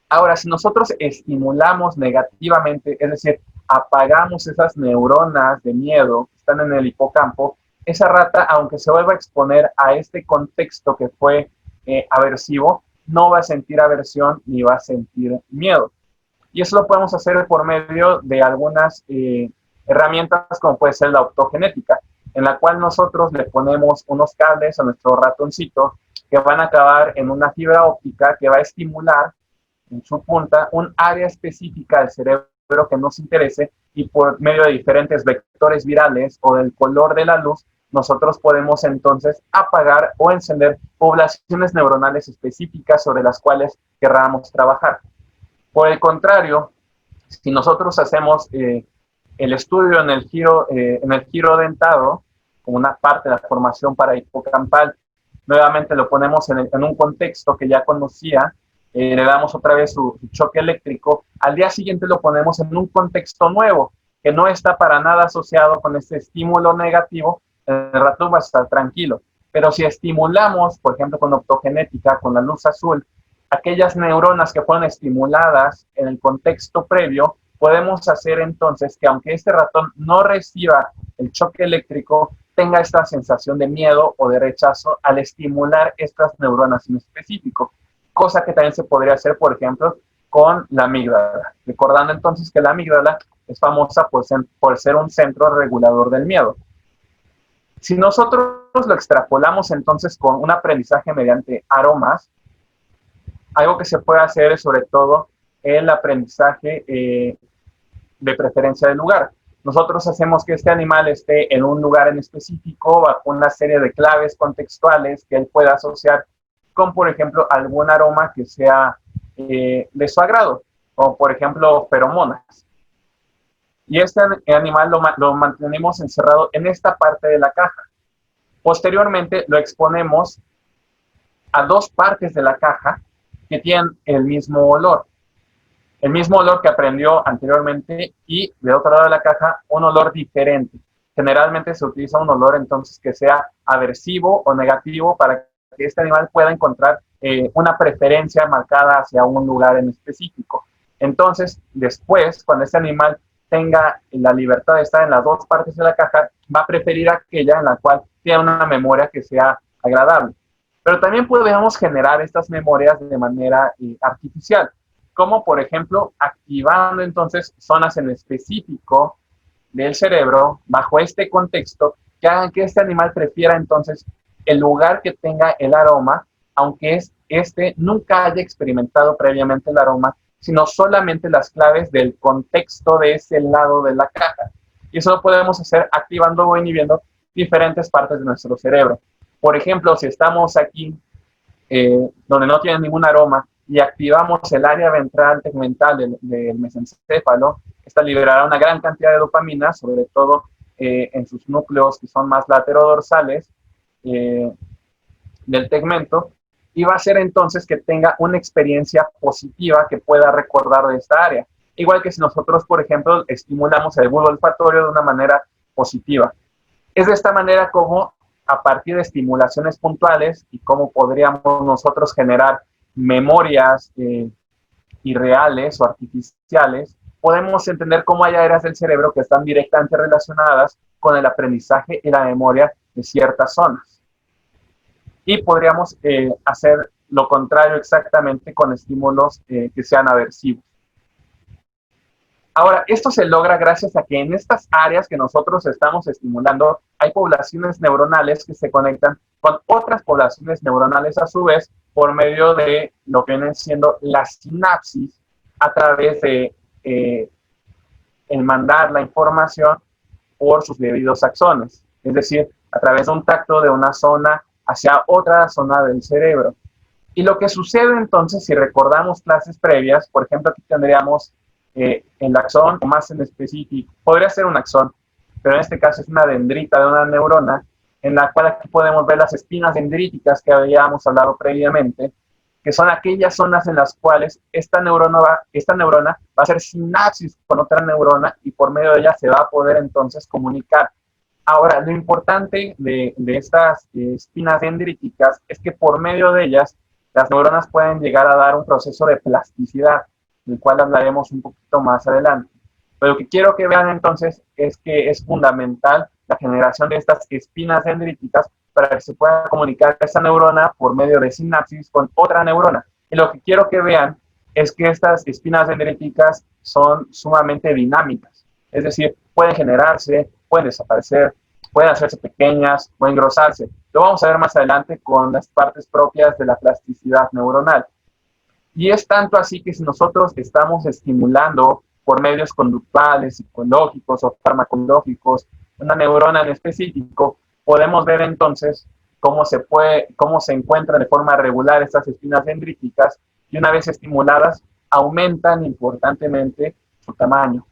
Ahora, si nosotros estimulamos negativamente, es decir, apagamos esas neuronas de miedo que están en el hipocampo, esa rata, aunque se vuelva a exponer a este contexto que fue aversivo, no va a sentir aversión ni va a sentir miedo. Y eso lo podemos hacer por medio de algunas herramientas como puede ser la optogenética, en la cual nosotros le ponemos unos cables a nuestro ratoncito que van a acabar en una fibra óptica que va a estimular en su punta un área específica del cerebro que nos interese y por medio de diferentes vectores virales o del color de la luz, nosotros podemos entonces apagar o encender poblaciones neuronales específicas sobre las cuales querramos trabajar. Por el contrario, si nosotros hacemos el estudio en el giro dentado, como una parte de la formación para hipocampal, nuevamente lo ponemos en un contexto que ya conocía, le damos otra vez su choque eléctrico, al día siguiente lo ponemos en un contexto nuevo, que no está para nada asociado con este estímulo negativo, el ratón va a estar tranquilo. Pero si estimulamos, por ejemplo, con optogenética, con la luz azul, aquellas neuronas que fueron estimuladas en el contexto previo, podemos hacer entonces que aunque este ratón no reciba el choque eléctrico, tenga esta sensación de miedo o de rechazo al estimular estas neuronas en específico. Cosa que también se podría hacer, por ejemplo, con la amígdala. Recordando entonces que la amígdala es famosa por ser un centro regulador del miedo. Si nosotros lo extrapolamos entonces con un aprendizaje mediante aromas, algo que se puede hacer es sobre todo el aprendizaje de preferencia del lugar. Nosotros hacemos que este animal esté en un lugar en específico bajo una serie de claves contextuales que él pueda asociar con, por ejemplo, algún aroma que sea de su agrado, como por ejemplo feromonas. Y este animal lo mantenemos encerrado en esta parte de la caja. Posteriormente lo exponemos a dos partes de la caja que tienen el mismo olor que aprendió anteriormente y de otro lado de la caja un olor diferente. Generalmente se utiliza un olor entonces que sea aversivo o negativo para que este animal pueda encontrar una preferencia marcada hacia un lugar en específico. Entonces, después, cuando este animal tenga la libertad de estar en las dos partes de la caja, va a preferir aquella en la cual tiene una memoria que sea agradable. Pero también podemos generar estas memorias de manera artificial, como por ejemplo activando entonces zonas en específico del cerebro bajo este contexto que hagan que este animal prefiera entonces el lugar que tenga el aroma, aunque este nunca haya experimentado previamente el aroma, sino solamente las claves del contexto de ese lado de la caja. Y eso lo podemos hacer activando o inhibiendo diferentes partes de nuestro cerebro. Por ejemplo, si estamos aquí donde no tiene ningún aroma y activamos el área ventral tegmental del mesencéfalo, esta liberará una gran cantidad de dopamina, sobre todo en sus núcleos que son más laterodorsales del tegmento, y va a hacer entonces que tenga una experiencia positiva que pueda recordar de esta área. Igual que si nosotros, por ejemplo, estimulamos el bulbo olfatorio de una manera positiva. Es de esta manera como, a partir de estimulaciones puntuales y cómo podríamos nosotros generar memorias irreales o artificiales, podemos entender cómo hay áreas del cerebro que están directamente relacionadas con el aprendizaje y la memoria de ciertas zonas. Y podríamos hacer lo contrario exactamente con estímulos que sean aversivos. Ahora, esto se logra gracias a que en estas áreas que nosotros estamos estimulando hay poblaciones neuronales que se conectan con otras poblaciones neuronales a su vez por medio de lo que vienen siendo las sinapsis a través de el mandar la información por sus debidos axones, es decir, a través de un tacto de una zona hacia otra zona del cerebro. Y lo que sucede entonces, si recordamos clases previas, por ejemplo, aquí tendríamos el axón, o más en específico, podría ser un axón, pero en este caso es una dendrita de una neurona, en la cual aquí podemos ver las espinas dendríticas que habíamos hablado previamente, que son aquellas zonas en las cuales esta neurona va a hacer sinapsis con otra neurona y por medio de ella se va a poder entonces comunicar. Ahora, lo importante de estas espinas dendríticas es que por medio de ellas las neuronas pueden llegar a dar un proceso de plasticidad, del cual hablaremos un poquito más adelante. Pero lo que quiero que vean entonces es que es fundamental la generación de estas espinas dendríticas para que se pueda comunicar esa neurona por medio de sinapsis con otra neurona. Y lo que quiero que vean es que estas espinas dendríticas son sumamente dinámicas, es decir, pueden generarse, pueden desaparecer, pueden hacerse pequeñas, pueden engrosarse. Lo vamos a ver más adelante con las partes propias de la plasticidad neuronal. Y es tanto así que si nosotros estamos estimulando por medios conductuales, psicológicos o farmacológicos una neurona en específico, podemos ver entonces cómo se encuentran de forma regular estas espinas dendríticas y una vez estimuladas aumentan importantemente su tamaño.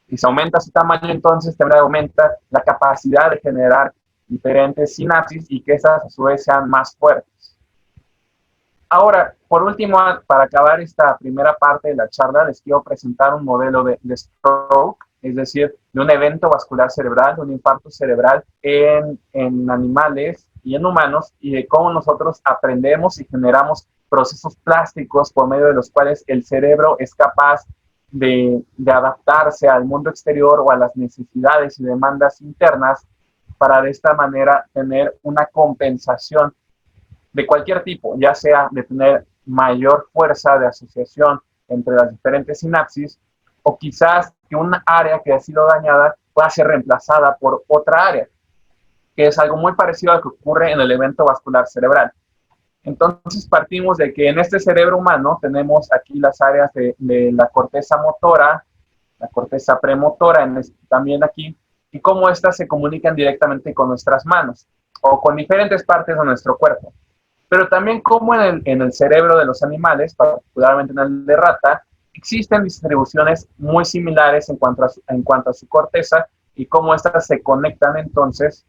Y si aumenta su tamaño, entonces también aumenta la capacidad de generar diferentes sinapsis y que esas a su vez sean más fuertes. Ahora, por último, para acabar esta primera parte de la charla, les quiero presentar un modelo de stroke, es decir, de un evento vascular cerebral, de un infarto cerebral en animales y en humanos, y de cómo nosotros aprendemos y generamos procesos plásticos por medio de los cuales el cerebro es capaz de adaptarse al mundo exterior o a las necesidades y demandas internas para de esta manera tener una compensación de cualquier tipo, ya sea de tener mayor fuerza de asociación entre las diferentes sinapsis o quizás que una área que ha sido dañada pueda ser reemplazada por otra área, que es algo muy parecido a lo que ocurre en el evento vascular cerebral. Entonces partimos de que en este cerebro humano tenemos aquí las áreas de la corteza motora, la corteza premotora también aquí, y cómo estas se comunican directamente con nuestras manos o con diferentes partes de nuestro cuerpo. Pero también como en el cerebro de los animales, particularmente en el de rata, existen distribuciones muy similares en cuanto a su corteza y cómo estas se conectan entonces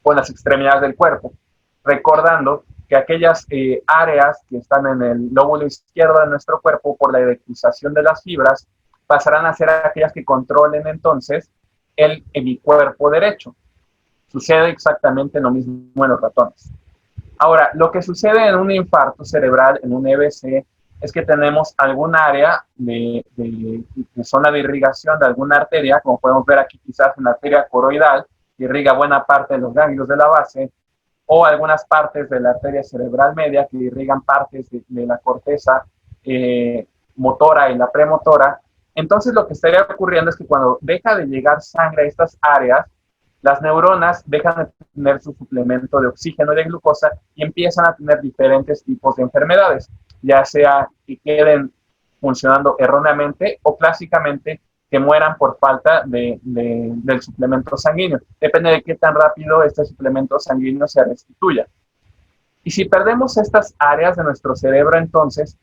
con las extremidades del cuerpo. Recordando que aquellas áreas que están en el lóbulo izquierdo de nuestro cuerpo por la erectización de las fibras pasarán a ser aquellas que controlen entonces el hemicuerpo derecho. Sucede exactamente lo mismo en los ratones. Ahora, lo que sucede en un infarto cerebral, en un EBC, es que tenemos algún área de zona de irrigación de alguna arteria, como podemos ver aquí quizás una arteria coroidal, que irriga buena parte de los ganglios de la base, o algunas partes de la arteria cerebral media que irrigan partes de la corteza motora y la premotora. Entonces lo que estaría ocurriendo es que cuando deja de llegar sangre a estas áreas, las neuronas dejan de tener su suplemento de oxígeno y de glucosa y empiezan a tener diferentes tipos de enfermedades, ya sea que queden funcionando erróneamente o clásicamente que mueran por falta del suplemento sanguíneo. Depende de qué tan rápido este suplemento sanguíneo se restituya. Y si perdemos estas áreas de nuestro cerebro, entonces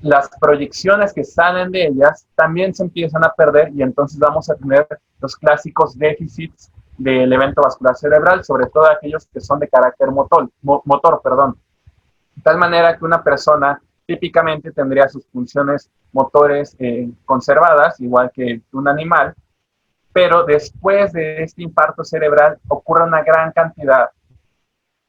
las proyecciones que salen de ellas también se empiezan a perder y entonces vamos a tener los clásicos déficits del evento vascular cerebral, sobre todo aquellos que son de carácter motor, de tal manera que una persona típicamente tendría sus funciones motores conservadas, igual que un animal, pero después de este infarto cerebral ocurre una gran cantidad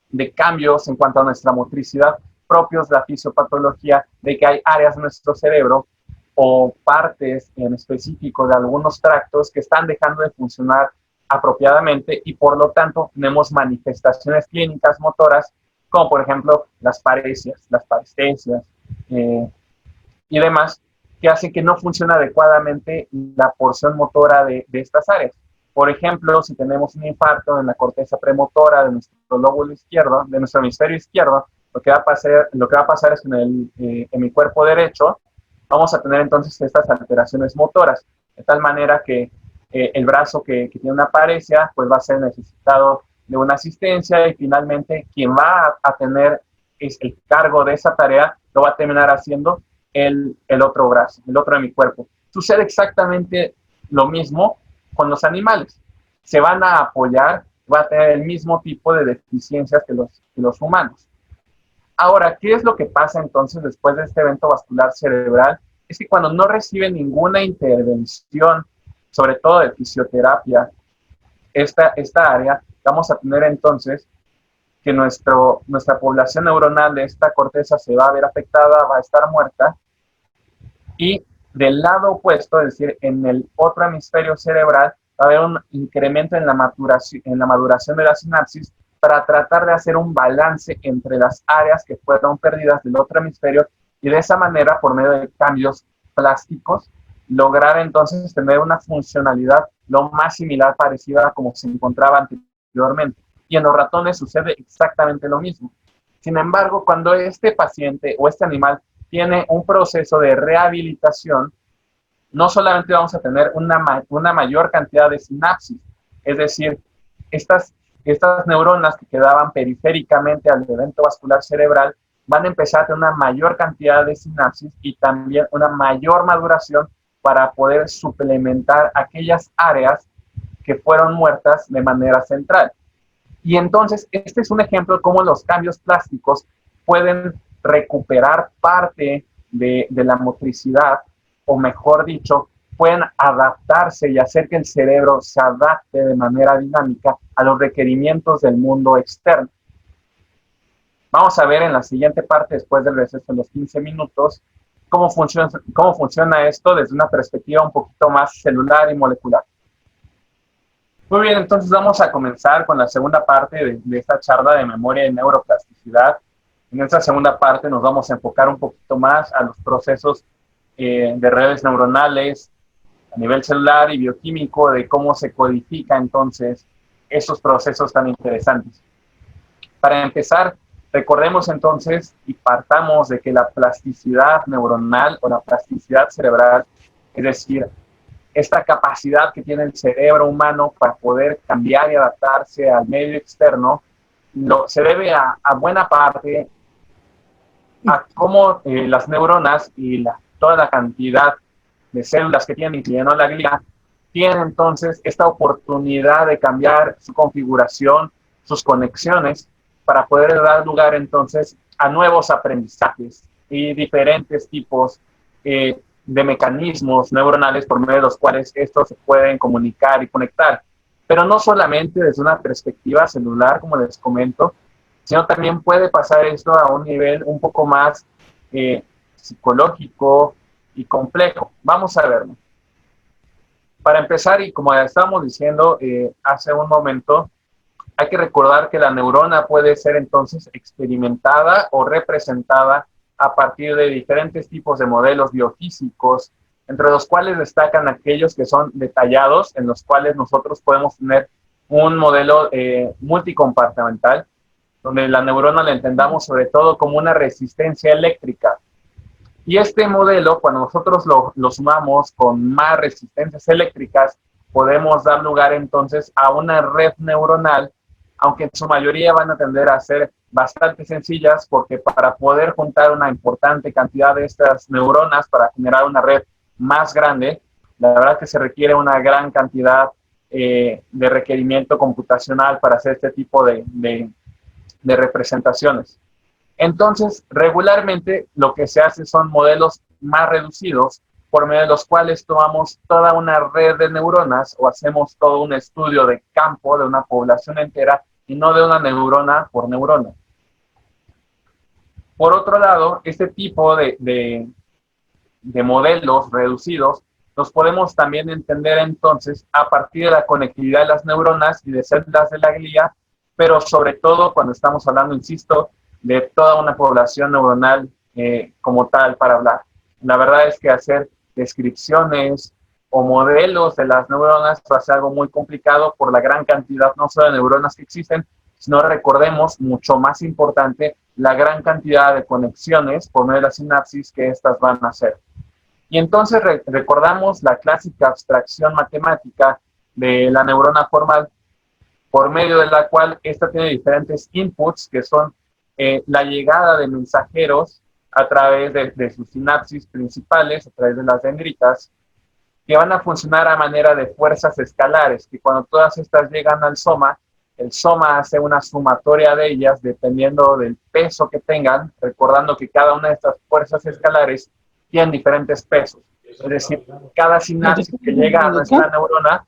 de cambios en cuanto a nuestra motricidad, propios de la fisiopatología, de que hay áreas de nuestro cerebro o partes en específico de algunos tractos que están dejando de funcionar apropiadamente y por lo tanto tenemos manifestaciones clínicas motoras como por ejemplo las paresias, las parestesias y demás que hacen que no funcione adecuadamente la porción motora de estas áreas. Por ejemplo, si tenemos un infarto en la corteza premotora de nuestro lóbulo izquierdo, de nuestro hemisferio izquierdo, lo que va a pasar es que en mi cuerpo derecho vamos a tener entonces estas alteraciones motoras, de tal manera que el brazo que tiene una paresia pues va a ser necesitado de una asistencia y finalmente quien va a tener el cargo de esa tarea lo va a terminar haciendo el otro brazo, el otro de mi cuerpo. Sucede exactamente lo mismo con los animales. Se van a apoyar, va a tener el mismo tipo de deficiencias que los humanos. Ahora, ¿qué es lo que pasa entonces después de este evento vascular cerebral? Es que cuando no recibe ninguna intervención, sobre todo de fisioterapia, esta área, vamos a tener entonces que nuestra población neuronal de esta corteza se va a ver afectada, va a estar muerta, y del lado opuesto, es decir, en el otro hemisferio cerebral, va a haber un incremento en la maduración de la sinapsis para tratar de hacer un balance entre las áreas que fueron perdidas del otro hemisferio y de esa manera, por medio de cambios plásticos, lograr entonces tener una funcionalidad lo más similar, parecida a como se encontraba anteriormente. Y en los ratones sucede exactamente lo mismo. Sin embargo, cuando este paciente o este animal tiene un proceso de rehabilitación, no solamente vamos a tener una mayor cantidad de sinapsis, es decir, estas neuronas que quedaban periféricamente al evento vascular cerebral van a empezar a tener una mayor cantidad de sinapsis y también una mayor maduración para poder suplementar aquellas áreas que fueron muertas de manera central. Y entonces, este es un ejemplo de cómo los cambios plásticos pueden recuperar parte de la motricidad, o mejor dicho, pueden adaptarse y hacer que el cerebro se adapte de manera dinámica a los requerimientos del mundo externo. Vamos a ver en la siguiente parte, después del receso de los 15 minutos, cómo funciona esto desde una perspectiva un poquito más celular y molecular. Muy bien, entonces vamos a comenzar con la segunda parte de esta charla de memoria y neuroplasticidad. En esta segunda parte nos vamos a enfocar un poquito más a los procesos de redes neuronales a nivel celular y bioquímico, de cómo se codifica entonces esos procesos tan interesantes. Para empezar, recordemos entonces y partamos de que la plasticidad neuronal o la plasticidad cerebral, es decir, esta capacidad que tiene el cerebro humano para poder cambiar y adaptarse al medio externo, se debe a buena parte a cómo las neuronas y toda la cantidad de células que tienen, incluyendo la glía, tienen entonces esta oportunidad de cambiar su configuración, sus conexiones, para poder dar lugar entonces a nuevos aprendizajes y diferentes tipos de mecanismos neuronales por medio de los cuales estos se pueden comunicar y conectar. Pero no solamente desde una perspectiva celular, como les comento, sino también puede pasar esto a un nivel un poco más psicológico y complejo. Vamos a verlo. Para empezar, y como ya estábamos diciendo hace un momento, hay que recordar que la neurona puede ser entonces experimentada o representada a partir de diferentes tipos de modelos biofísicos, entre los cuales destacan aquellos que son detallados, en los cuales nosotros podemos tener un modelo multicompartimental, donde la neurona la entendamos sobre todo como una resistencia eléctrica. Y este modelo, cuando nosotros lo sumamos con más resistencias eléctricas, podemos dar lugar entonces a una red neuronal, aunque en su mayoría van a tender a ser bastante sencillas, porque para poder juntar una importante cantidad de estas neuronas para generar una red más grande, la verdad que se requiere una gran cantidad de requerimiento computacional para hacer este tipo de representaciones. Entonces, regularmente lo que se hace son modelos más reducidos, por medio de los cuales tomamos toda una red de neuronas o hacemos todo un estudio de campo de una población entera y no de una neurona por neurona. Por otro lado, este tipo de modelos reducidos los podemos también entender entonces a partir de la conectividad de las neuronas y de células de la glía, pero sobre todo cuando estamos hablando, insisto, de toda una población neuronal como tal para hablar. La verdad es que hacer descripciones o modelos de las neuronas va a ser algo muy complicado por la gran cantidad no solo de neuronas que existen, sino recordemos, mucho más importante, la gran cantidad de conexiones por medio de la sinapsis que estas van a hacer. Y entonces recordamos la clásica abstracción matemática de la neurona formal, por medio de la cual esta tiene diferentes inputs, que son la llegada de mensajeros a través de sus sinapsis principales, a través de las dendritas, que van a funcionar a manera de fuerzas escalares, que cuando todas estas llegan al soma, el soma hace una sumatoria de ellas dependiendo del peso que tengan, recordando que cada una de estas fuerzas escalares tienen diferentes pesos. Es decir, cada sinapsis que llega a nuestra neurona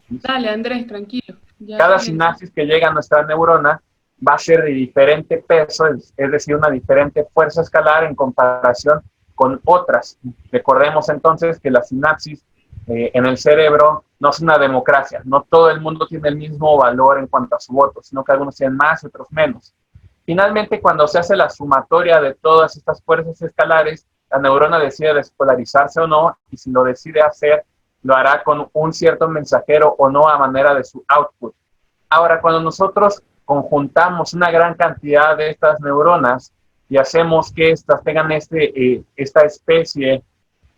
Dale, Andrés, tranquilo. Ya cada sinapsis que llega a nuestra neurona va a ser de diferente peso, es decir, una diferente fuerza escalar en comparación con otras. Recordemos entonces que la sinapsis en el cerebro no es una democracia, no todo el mundo tiene el mismo valor en cuanto a su voto, sino que algunos tienen más y otros menos. Finalmente, cuando se hace la sumatoria de todas estas fuerzas escalares, la neurona decide despolarizarse o no, y si lo decide hacer, lo hará con un cierto mensajero o no a manera de su output. Ahora, cuando nosotros conjuntamos una gran cantidad de estas neuronas y hacemos que estas tengan esta especie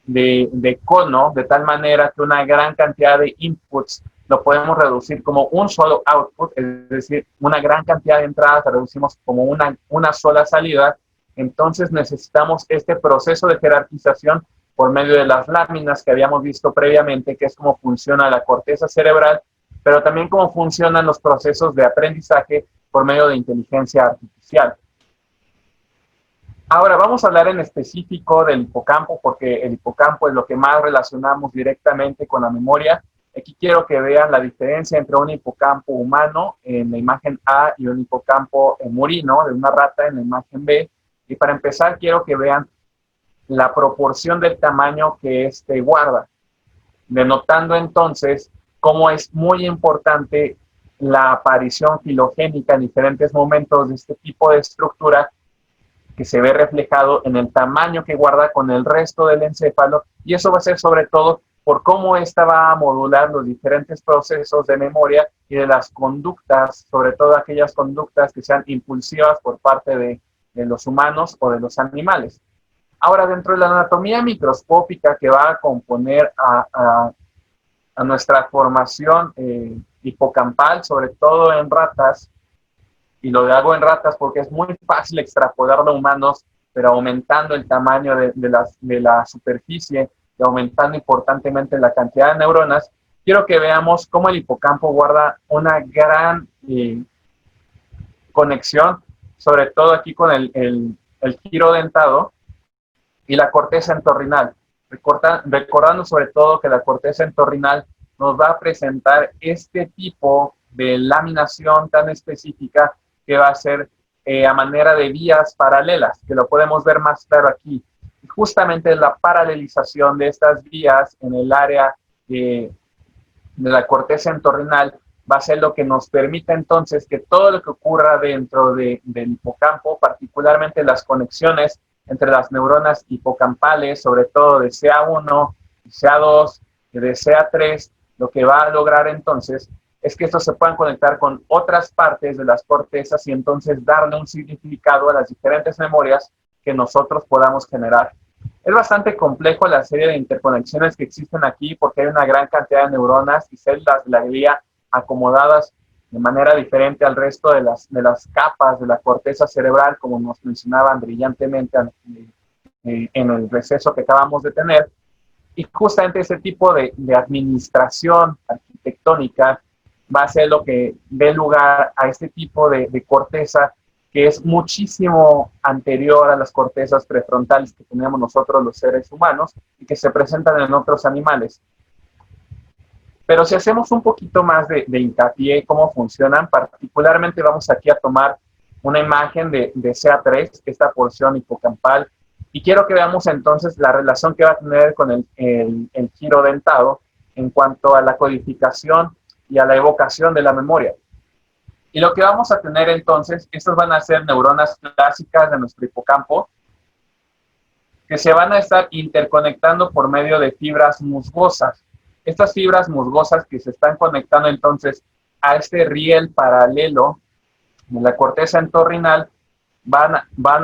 de cono, de tal manera que una gran cantidad de inputs lo podemos reducir como un solo output, es decir, una gran cantidad de entradas la reducimos como una sola salida, entonces necesitamos este proceso de jerarquización por medio de las láminas que habíamos visto previamente, que es cómo funciona la corteza cerebral, pero también cómo funcionan los procesos de aprendizaje por medio de inteligencia artificial. Ahora vamos a hablar en específico del hipocampo, porque el hipocampo es lo que más relacionamos directamente con la memoria. Aquí quiero que vean la diferencia entre un hipocampo humano en la imagen A y un hipocampo murino de una rata en la imagen B. Y para empezar quiero que vean la proporción del tamaño que este guarda, denotando entonces cómo es muy importante la aparición filogénica en diferentes momentos de este tipo de estructura que se ve reflejado en el tamaño que guarda con el resto del encéfalo, y eso va a ser sobre todo por cómo ésta va a modular los diferentes procesos de memoria y de las conductas, sobre todo aquellas conductas que sean impulsivas por parte de los humanos o de los animales. Ahora, dentro de la anatomía microscópica que va a componer a nuestra formación hipocampal, sobre todo en ratas, y lo hago en ratas porque es muy fácil extrapolarlo a humanos, pero aumentando el tamaño de la superficie y aumentando importantemente la cantidad de neuronas, quiero que veamos cómo el hipocampo guarda una gran conexión, sobre todo aquí con el giro dentado y la corteza entorrinal. Recordando sobre todo que la corteza entorrinal nos va a presentar este tipo de laminación tan específica que va a ser a manera de vías paralelas, que lo podemos ver más claro aquí. Y justamente la paralelización de estas vías en el área de la corteza entorrinal va a ser lo que nos permite entonces que todo lo que ocurra dentro del hipocampo, particularmente las conexiones entre las neuronas hipocampales, sobre todo de CA1, CA2, de CA3, lo que va a lograr entonces es que estos se puedan conectar con otras partes de las cortezas y entonces darle un significado a las diferentes memorias que nosotros podamos generar. Es bastante complejo la serie de interconexiones que existen aquí porque hay una gran cantidad de neuronas y células de la glía acomodadas de manera diferente al resto de las capas de la corteza cerebral, como nos mencionaban brillantemente en el receso que acabamos de tener. Y justamente ese tipo de administración arquitectónica va a ser lo que dé lugar a este tipo de corteza que es muchísimo anterior a las cortezas prefrontales que tenemos nosotros los seres humanos y que se presentan en otros animales. Pero si hacemos un poquito más de hincapié cómo funcionan, particularmente vamos aquí a tomar una imagen de CA3, esta porción hipocampal, y quiero que veamos entonces la relación que va a tener con el giro dentado en cuanto a la codificación y a la evocación de la memoria. Y lo que vamos a tener entonces, estas van a ser neuronas clásicas de nuestro hipocampo, que se van a estar interconectando por medio de fibras musgosas. Estas fibras musgosas que se están conectando entonces a este riel paralelo de la corteza entorrinal van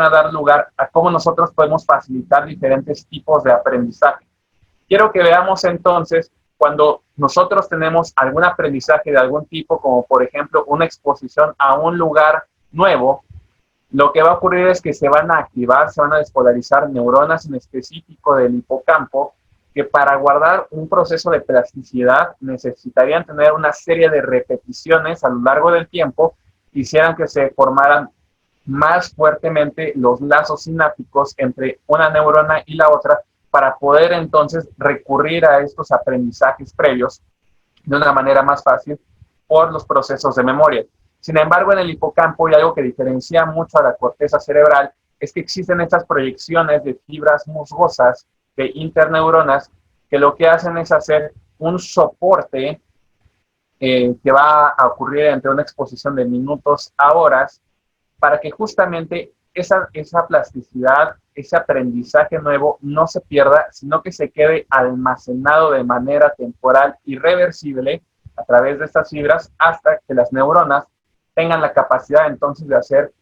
a dar lugar a cómo nosotros podemos facilitar diferentes tipos de aprendizaje. Quiero que veamos entonces cuando nosotros tenemos algún aprendizaje de algún tipo, como por ejemplo una exposición a un lugar nuevo, lo que va a ocurrir es que se van a activar, se van a despolarizar neuronas en específico del hipocampo, que para guardar un proceso de plasticidad necesitarían tener una serie de repeticiones a lo largo del tiempo, hicieran que se formaran más fuertemente los lazos sinápticos entre una neurona y la otra, para poder entonces recurrir a estos aprendizajes previos de una manera más fácil por los procesos de memoria. Sin embargo, en el hipocampo, y algo que diferencia mucho a la corteza cerebral, es que existen estas proyecciones de fibras musgosas, de interneuronas, que lo que hacen es hacer un soporte que va a ocurrir entre una exposición de minutos a horas, para que justamente esa plasticidad, ese aprendizaje nuevo no se pierda, sino que se quede almacenado de manera temporal irreversible a través de estas fibras hasta que las neuronas tengan la capacidad entonces de hacer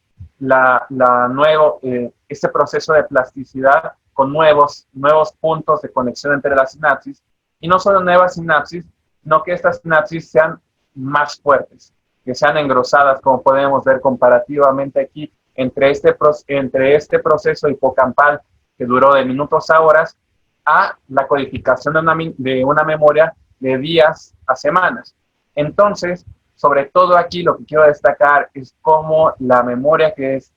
este proceso de plasticidad con nuevos puntos de conexión entre las sinapsis, y no solo nuevas sinapsis, sino que estas sinapsis sean más fuertes, que sean engrosadas, como podemos ver comparativamente aquí, entre este proceso hipocampal que duró de minutos a horas, a la codificación de una memoria de días a semanas. Entonces, sobre todo aquí lo que quiero destacar es cómo la memoria que es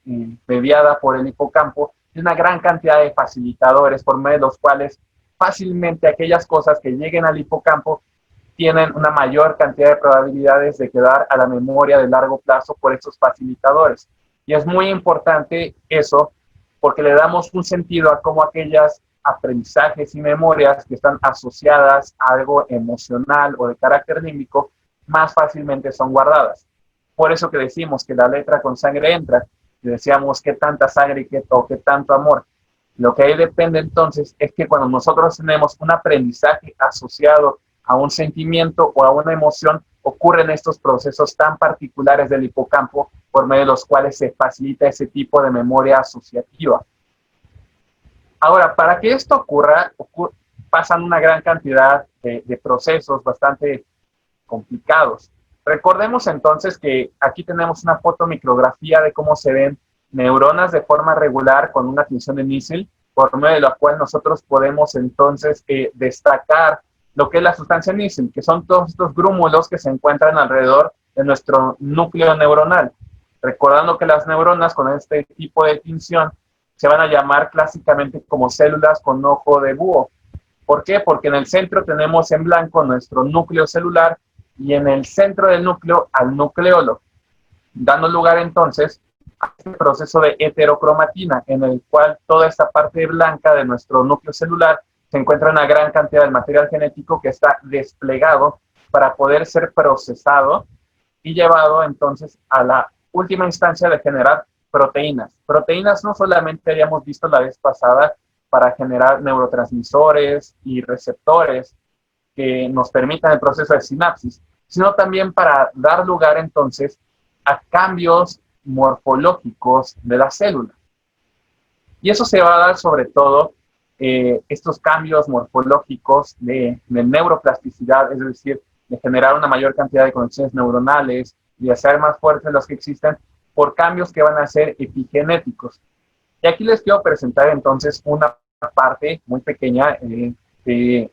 mediada por el hipocampo tiene una gran cantidad de facilitadores por medio de los cuales fácilmente aquellas cosas que lleguen al hipocampo tienen una mayor cantidad de probabilidades de quedar a la memoria de largo plazo por estos facilitadores. Y es muy importante eso porque le damos un sentido a cómo aquellas aprendizajes y memorias que están asociadas a algo emocional o de carácter límbico más fácilmente son guardadas. Por eso que decimos que la letra con sangre entra, y decíamos qué tanta sangre y qué tanto amor. Lo que ahí depende entonces es que cuando nosotros tenemos un aprendizaje asociado a un sentimiento o a una emoción, ocurren estos procesos tan particulares del hipocampo por medio de los cuales se facilita ese tipo de memoria asociativa. Ahora, para que esto ocurra, pasan una gran cantidad de procesos bastante complicados. Recordemos entonces que aquí tenemos una fotomicrografía de cómo se ven neuronas de forma regular con una tinción de níquel, por medio de la cual nosotros podemos entonces destacar lo que es la sustancia níquel, que son todos estos grúmulos que se encuentran alrededor de nuestro núcleo neuronal. Recordando que las neuronas con este tipo de tinción se van a llamar clásicamente como células con ojo de búho. ¿Por qué? Porque en el centro tenemos en blanco nuestro núcleo celular y en el centro del núcleo al nucleolo, dando lugar entonces a este proceso de heterocromatina, en el cual toda esta parte blanca de nuestro núcleo celular se encuentra una gran cantidad de material genético que está desplegado para poder ser procesado y llevado entonces a la última instancia de generar proteínas. Proteínas no solamente habíamos visto la vez pasada para generar neurotransmisores y receptores que nos permitan el proceso de sinapsis, sino también para dar lugar entonces a cambios morfológicos de la célula. Y eso se va a dar sobre todo estos cambios morfológicos de neuroplasticidad, es decir, de generar una mayor cantidad de conexiones neuronales y hacer más fuertes los que existen por cambios que van a ser epigenéticos. Y aquí les quiero presentar entonces una parte muy pequeña del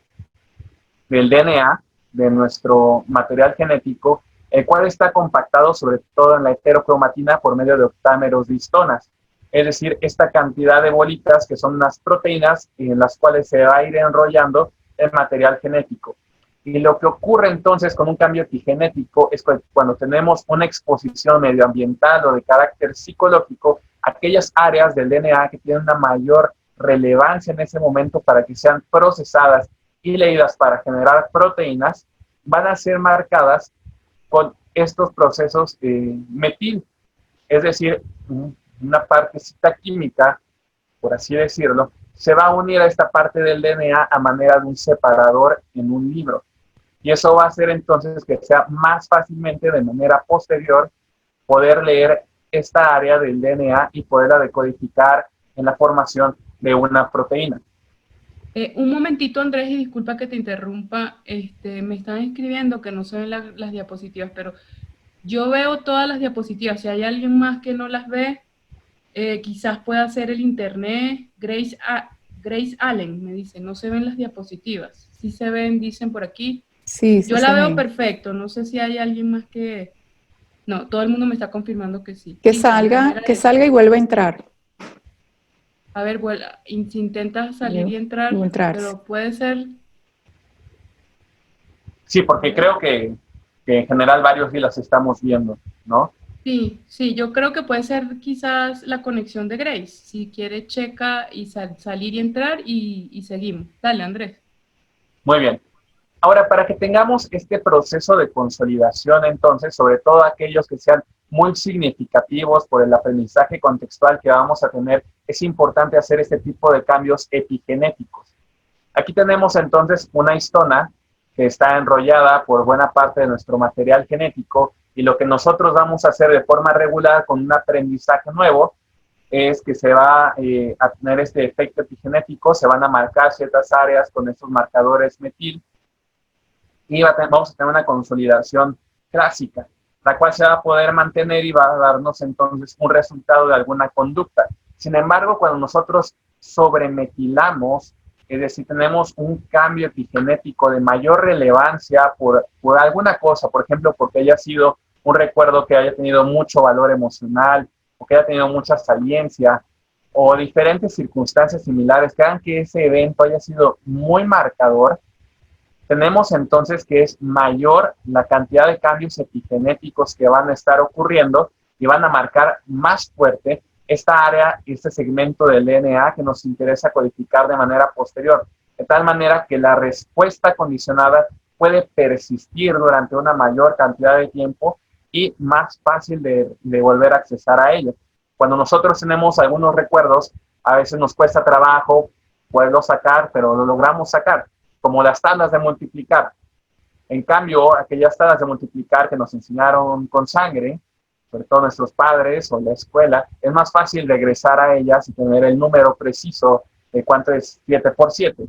DNA, de nuestro material genético, el cual está compactado sobre todo en la heterocromatina por medio de octámeros de histonas. Es decir, esta cantidad de bolitas que son unas proteínas en las cuales se va a ir enrollando el material genético. Y lo que ocurre entonces con un cambio epigenético es que cuando tenemos una exposición medioambiental o de carácter psicológico, aquellas áreas del DNA que tienen una mayor relevancia en ese momento para que sean procesadas y leídas para generar proteínas, van a ser marcadas con estos procesos metil, es decir, una partecita química, por así decirlo, se va a unir a esta parte del DNA a manera de un separador en un libro. Y eso va a hacer entonces que sea más fácilmente de manera posterior poder leer esta área del DNA y poderla decodificar en la formación de una proteína. Un momentito, Andrés, y disculpa que te interrumpa. Me están escribiendo que no se ven las diapositivas, pero yo veo todas las diapositivas. Si hay alguien más que no las ve, quizás pueda ser el internet. Grace Allen me dice, no se ven las diapositivas. Sí se ven, dicen por aquí. Sí, sí Yo la se veo ven. perfecto. No sé si hay alguien más que... No, todo el mundo me está confirmando que sí. Que Listo, Andrés, era que eso. salga y vuelva a entrar. A ver, si intentas salir y entrar, Y entrarse. pero puede ser... Sí, porque creo que en general varios sí las estamos viendo, ¿no? Sí, sí, yo creo que puede ser quizás la conexión de Grace. Si quiere, checa y salir y entrar y seguimos. Dale, Andrés. Muy bien. Ahora, para que tengamos este proceso de consolidación, entonces, sobre todo aquellos que sean muy significativos por el aprendizaje contextual que vamos a tener, es importante hacer este tipo de cambios epigenéticos. Aquí tenemos entonces una histona que está enrollada por buena parte de nuestro material genético y lo que nosotros vamos a hacer de forma regular con un aprendizaje nuevo es que se va a tener este efecto epigenético, se van a marcar ciertas áreas con estos marcadores metil y vamos a tener una consolidación clásica, la cual se va a poder mantener y va a darnos entonces un resultado de alguna conducta. Sin embargo, cuando nosotros sobremetilamos, es decir, tenemos un cambio epigenético de mayor relevancia por alguna cosa, por ejemplo, porque haya sido un recuerdo que haya tenido mucho valor emocional o que haya tenido mucha saliencia o diferentes circunstancias similares que hagan que ese evento haya sido muy marcador, tenemos entonces que es mayor la cantidad de cambios epigenéticos que van a estar ocurriendo y van a marcar más fuerte esta área, este segmento del DNA que nos interesa codificar de manera posterior, de tal manera que la respuesta condicionada puede persistir durante una mayor cantidad de tiempo y más fácil de volver a accesar a ello. Cuando nosotros tenemos algunos recuerdos, a veces nos cuesta trabajo poderlo sacar, pero lo logramos sacar, como las tablas de multiplicar. En cambio, aquellas tablas de multiplicar que nos enseñaron con sangre, sobre todo nuestros padres o la escuela, es más fácil regresar a ellas y tener el número preciso de cuánto es 7 por 7.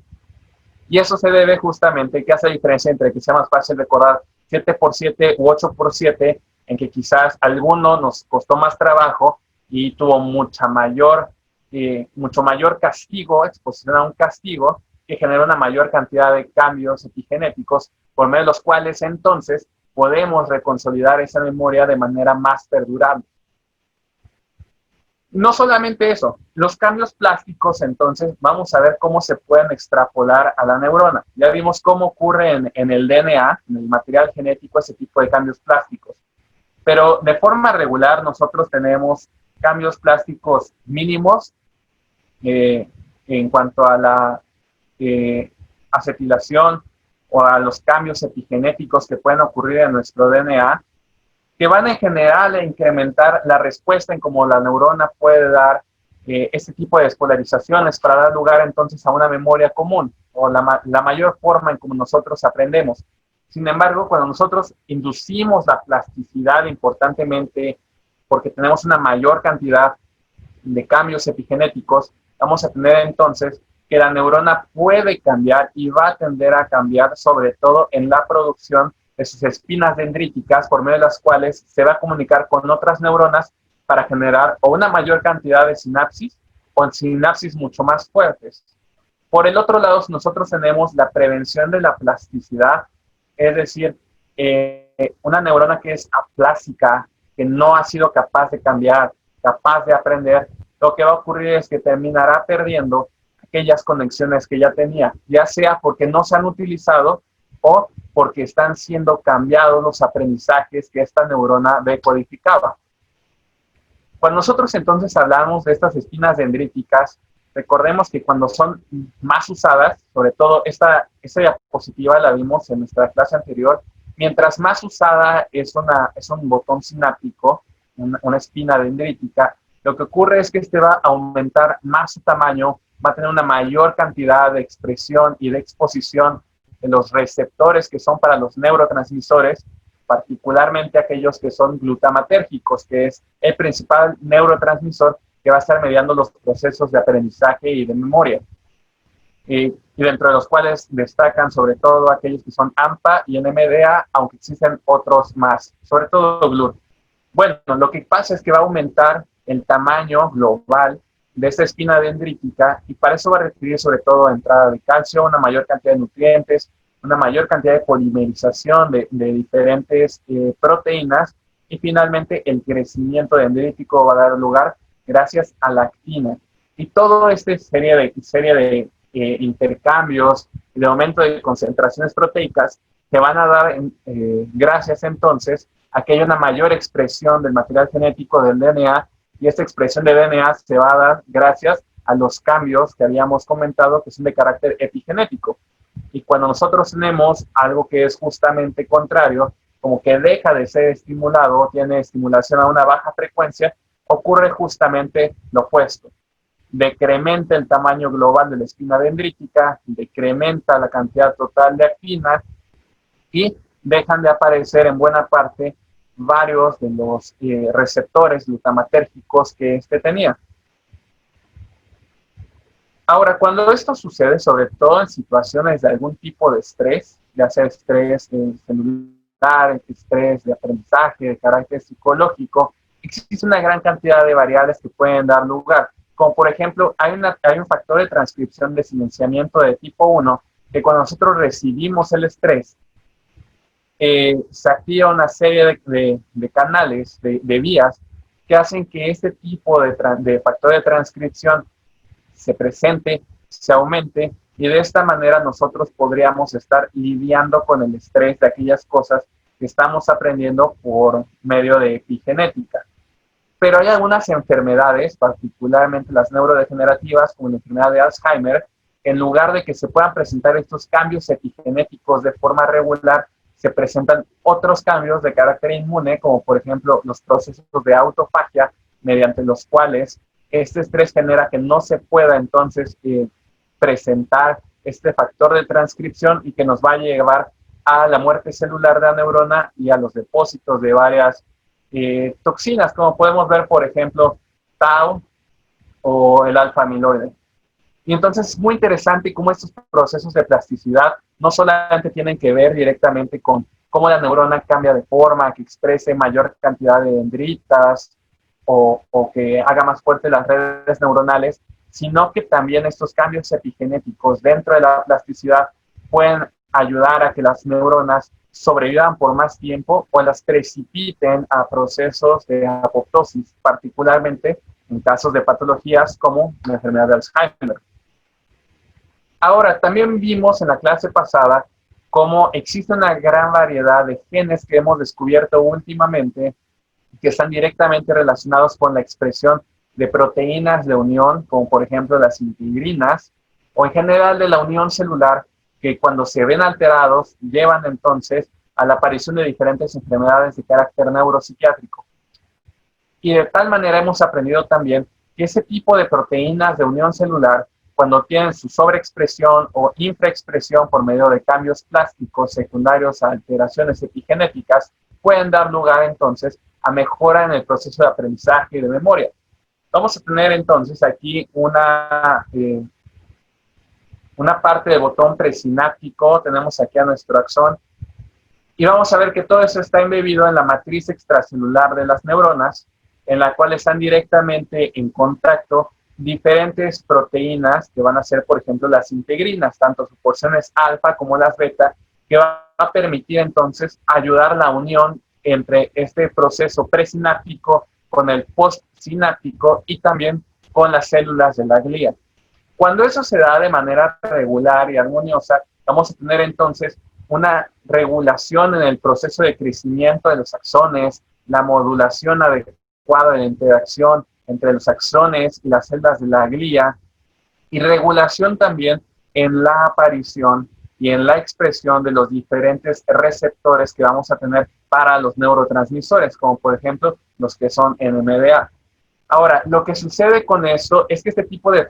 Y eso se debe justamente, que hace la diferencia entre que sea más fácil recordar 7 por 7 u 8 por 7, en que quizás alguno nos costó más trabajo y tuvo mucho mayor castigo, exposición a un castigo, que genera una mayor cantidad de cambios epigenéticos, por medio de los cuales entonces podemos reconsolidar esa memoria de manera más perdurable. No solamente eso, los cambios plásticos, entonces, vamos a ver cómo se pueden extrapolar a la neurona. Ya vimos cómo ocurre en el DNA, en el material genético, ese tipo de cambios plásticos. Pero de forma regular nosotros tenemos cambios plásticos mínimos en cuanto a la acetilación o a los cambios epigenéticos que pueden ocurrir en nuestro DNA, que van en general a incrementar la respuesta en cómo la neurona puede dar este tipo de despolarizaciones para dar lugar entonces a una memoria común o la mayor forma en cómo nosotros aprendemos. Sin embargo, cuando nosotros inducimos la plasticidad importantemente porque tenemos una mayor cantidad de cambios epigenéticos, vamos a tener entonces que la neurona puede cambiar y va a tender a cambiar, sobre todo en la producción de sus espinas dendríticas, por medio de las cuales se va a comunicar con otras neuronas para generar o una mayor cantidad de sinapsis o sinapsis mucho más fuertes. Por el otro lado, nosotros tenemos la prevención de la plasticidad, es decir, una neurona que es aplásica, que no ha sido capaz de cambiar, capaz de aprender, lo que va a ocurrir es que terminará perdiendo aquellas conexiones que ya tenía, ya sea porque no se han utilizado o porque están siendo cambiados los aprendizajes que esta neurona decodificaba. Cuando nosotros entonces hablamos de estas espinas dendríticas, recordemos que cuando son más usadas, sobre todo esta diapositiva la vimos en nuestra clase anterior, mientras más usada es un botón sináptico, una espina dendrítica, lo que ocurre es que este va a aumentar más su tamaño, va a tener una mayor cantidad de expresión y de exposición de los receptores que son para los neurotransmisores, particularmente aquellos que son glutamatérgicos, que es el principal neurotransmisor que va a estar mediando los procesos de aprendizaje y de memoria. Y dentro de los cuales destacan sobre todo aquellos que son AMPA y NMDA, aunque existen otros más, sobre todo GLUT. Bueno, lo que pasa es que va a aumentar el tamaño global de esta espina dendrítica y para eso va a requerir sobre todo entrada de calcio, una mayor cantidad de nutrientes, una mayor cantidad de polimerización de diferentes proteínas y finalmente el crecimiento dendrítico va a dar lugar gracias a la actina. Y toda esta serie de intercambios y de aumento de concentraciones proteicas que van a dar gracias entonces a que haya una mayor expresión del material genético del DNA y esta expresión de DNA se va a dar gracias a los cambios que habíamos comentado que son de carácter epigenético. Y cuando nosotros tenemos algo que es justamente contrario, como que deja de ser estimulado, tiene estimulación a una baja frecuencia, ocurre justamente lo opuesto. Decrementa el tamaño global de la espina dendrítica, decrementa la cantidad total de actina y dejan de aparecer en buena parte varios de los receptores glutamatérgicos que este tenía. Ahora, cuando esto sucede, sobre todo en situaciones de algún tipo de estrés, ya sea estrés celular, estrés de aprendizaje, de carácter psicológico, existe una gran cantidad de variables que pueden dar lugar. Como por ejemplo, hay un factor de transcripción de silenciamiento de tipo 1, que cuando nosotros recibimos el estrés, se activa una serie de canales, de vías, que hacen que este tipo de factor de transcripción se presente, se aumente, y de esta manera nosotros podríamos estar lidiando con el estrés de aquellas cosas que estamos aprendiendo por medio de epigenética. Pero hay algunas enfermedades, particularmente las neurodegenerativas, como la enfermedad de Alzheimer, en lugar de que se puedan presentar estos cambios epigenéticos de forma regular, se presentan otros cambios de carácter inmune, como por ejemplo los procesos de autofagia, mediante los cuales este estrés genera que no se pueda entonces presentar este factor de transcripción y que nos va a llevar a la muerte celular de la neurona y a los depósitos de varias toxinas, como podemos ver, por ejemplo, tau o el alfa-amiloide. Y entonces es muy interesante cómo estos procesos de plasticidad no solamente tienen que ver directamente con cómo la neurona cambia de forma, que exprese mayor cantidad de dendritas o que haga más fuertes las redes neuronales, sino que también estos cambios epigenéticos dentro de la plasticidad pueden ayudar a que las neuronas sobrevivan por más tiempo o las precipiten a procesos de apoptosis, particularmente en casos de patologías como la enfermedad de Alzheimer. Ahora, también vimos en la clase pasada cómo existe una gran variedad de genes que hemos descubierto últimamente que están directamente relacionados con la expresión de proteínas de unión, como por ejemplo las integrinas, o en general de la unión celular, que cuando se ven alterados llevan entonces a la aparición de diferentes enfermedades de carácter neuropsiquiátrico. Y de tal manera hemos aprendido también que ese tipo de proteínas de unión celular, cuando tienen su sobreexpresión o infraexpresión por medio de cambios plásticos secundarios a alteraciones epigenéticas, pueden dar lugar entonces a mejora en el proceso de aprendizaje y de memoria. Vamos a tener entonces aquí una parte del botón presináptico, tenemos aquí a nuestro axón, y vamos a ver que todo eso está embebido en la matriz extracelular de las neuronas, en la cual están directamente en contacto diferentes proteínas que van a ser, por ejemplo, las integrinas, tanto sus porciones alfa como las beta, que va a permitir entonces ayudar la unión entre este proceso presináptico con el postsináptico y también con las células de la glía. Cuando eso se da de manera regular y armoniosa, vamos a tener entonces una regulación en el proceso de crecimiento de los axones, la modulación adecuada de la interacción entre los axones y las celdas de la glía, y regulación también en la aparición y en la expresión de los diferentes receptores que vamos a tener para los neurotransmisores, como por ejemplo los que son NMDA. Ahora, lo que sucede con eso es que este tipo de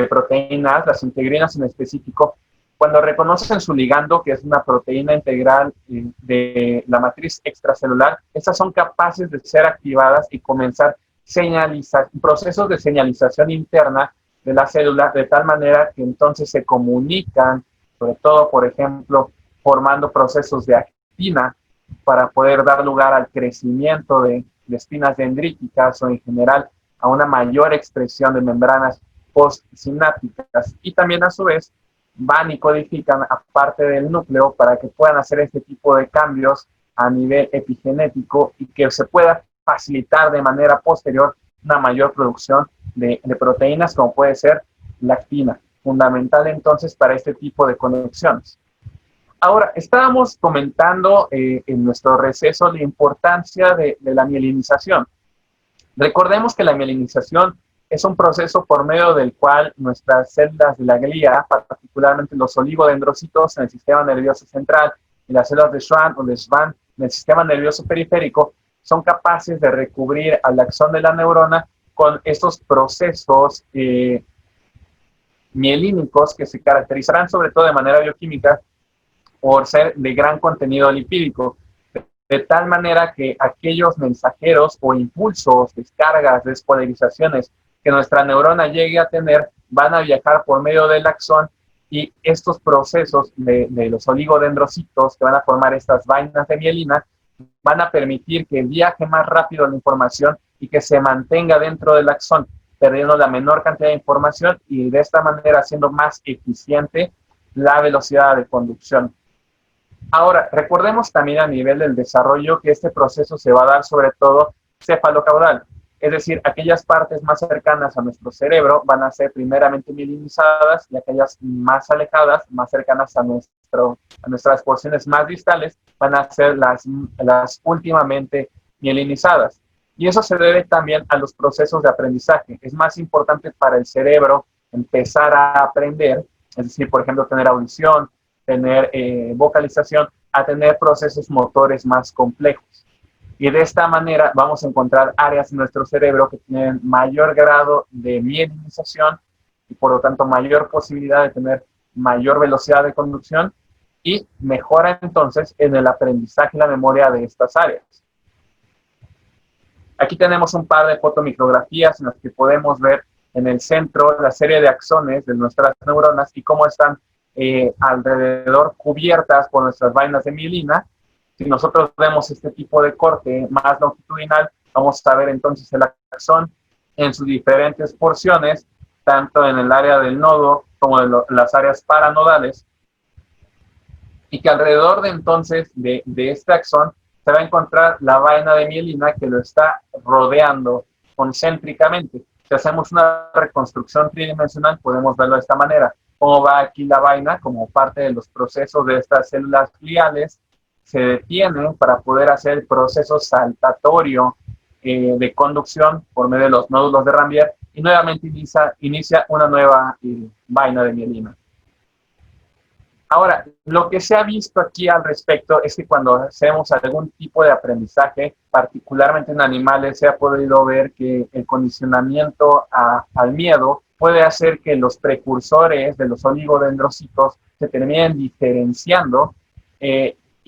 proteínas, las integrinas en específico, cuando reconocen su ligando, que es una proteína integral de la matriz extracelular, estas son capaces de ser activadas y comenzar procesos de señalización interna de la célula, de tal manera que entonces se comunican, sobre todo, por ejemplo, formando procesos de actina para poder dar lugar al crecimiento de espinas dendríticas o en general a una mayor expresión de membranas postsinápticas, y también a su vez van y codifican a parte del núcleo para que puedan hacer este tipo de cambios a nivel epigenético y que se pueda facilitar de manera posterior una mayor producción de proteínas, como puede ser la actina, fundamental entonces para este tipo de conexiones. Ahora, estábamos comentando en nuestro receso la importancia de la mielinización. Recordemos que la mielinización es un proceso por medio del cual nuestras células de la glía, particularmente los oligodendrocitos en el sistema nervioso central y las células de Schwann o de Schwann en el sistema nervioso periférico, son capaces de recubrir al axón de la neurona con estos procesos mielínicos que se caracterizarán sobre todo de manera bioquímica por ser de gran contenido lipídico, de tal manera que aquellos mensajeros o impulsos, descargas, despolarizaciones que nuestra neurona llegue a tener van a viajar por medio del axón, y estos procesos de los oligodendrocitos que van a formar estas vainas de mielina van a permitir que viaje más rápido la información y que se mantenga dentro del axón, perdiendo la menor cantidad de información y de esta manera haciendo más eficiente la velocidad de conducción. Ahora, recordemos también a nivel del desarrollo que este proceso se va a dar sobre todo cefalocaudal, es decir, aquellas partes más cercanas a nuestro cerebro van a ser primeramente mielinizadas y aquellas más alejadas, más cercanas a nuestras porciones más distales, van a ser las últimamente mielinizadas. Y eso se debe también a los procesos de aprendizaje. Es más importante para el cerebro empezar a aprender, es decir, por ejemplo, tener audición, tener vocalización, a tener procesos motores más complejos. Y de esta manera vamos a encontrar áreas en nuestro cerebro que tienen mayor grado de mielinización y por lo tanto mayor posibilidad de tener mayor velocidad de conducción y mejora entonces en el aprendizaje y la memoria de estas áreas. Aquí tenemos un par de fotomicrografías en las que podemos ver en el centro la serie de axones de nuestras neuronas y cómo están alrededor cubiertas por nuestras vainas de mielina. Si nosotros vemos este tipo de corte más longitudinal, vamos a ver entonces el axón en sus diferentes porciones, tanto en el área del nodo como en las áreas paranodales, y que alrededor de entonces de este axón se va a encontrar la vaina de mielina que lo está rodeando concéntricamente. Si hacemos una reconstrucción tridimensional, podemos verlo de esta manera. Cómo va aquí la vaina como parte de los procesos de estas células gliales, se detienen para poder hacer el proceso saltatorio de conducción por medio de los nódulos de Ranvier y nuevamente inicia una nueva vaina de mielina. Ahora, lo que se ha visto aquí al respecto es que cuando hacemos algún tipo de aprendizaje, particularmente en animales, se ha podido ver que el condicionamiento al miedo puede hacer que los precursores de los oligodendrocitos se terminen diferenciando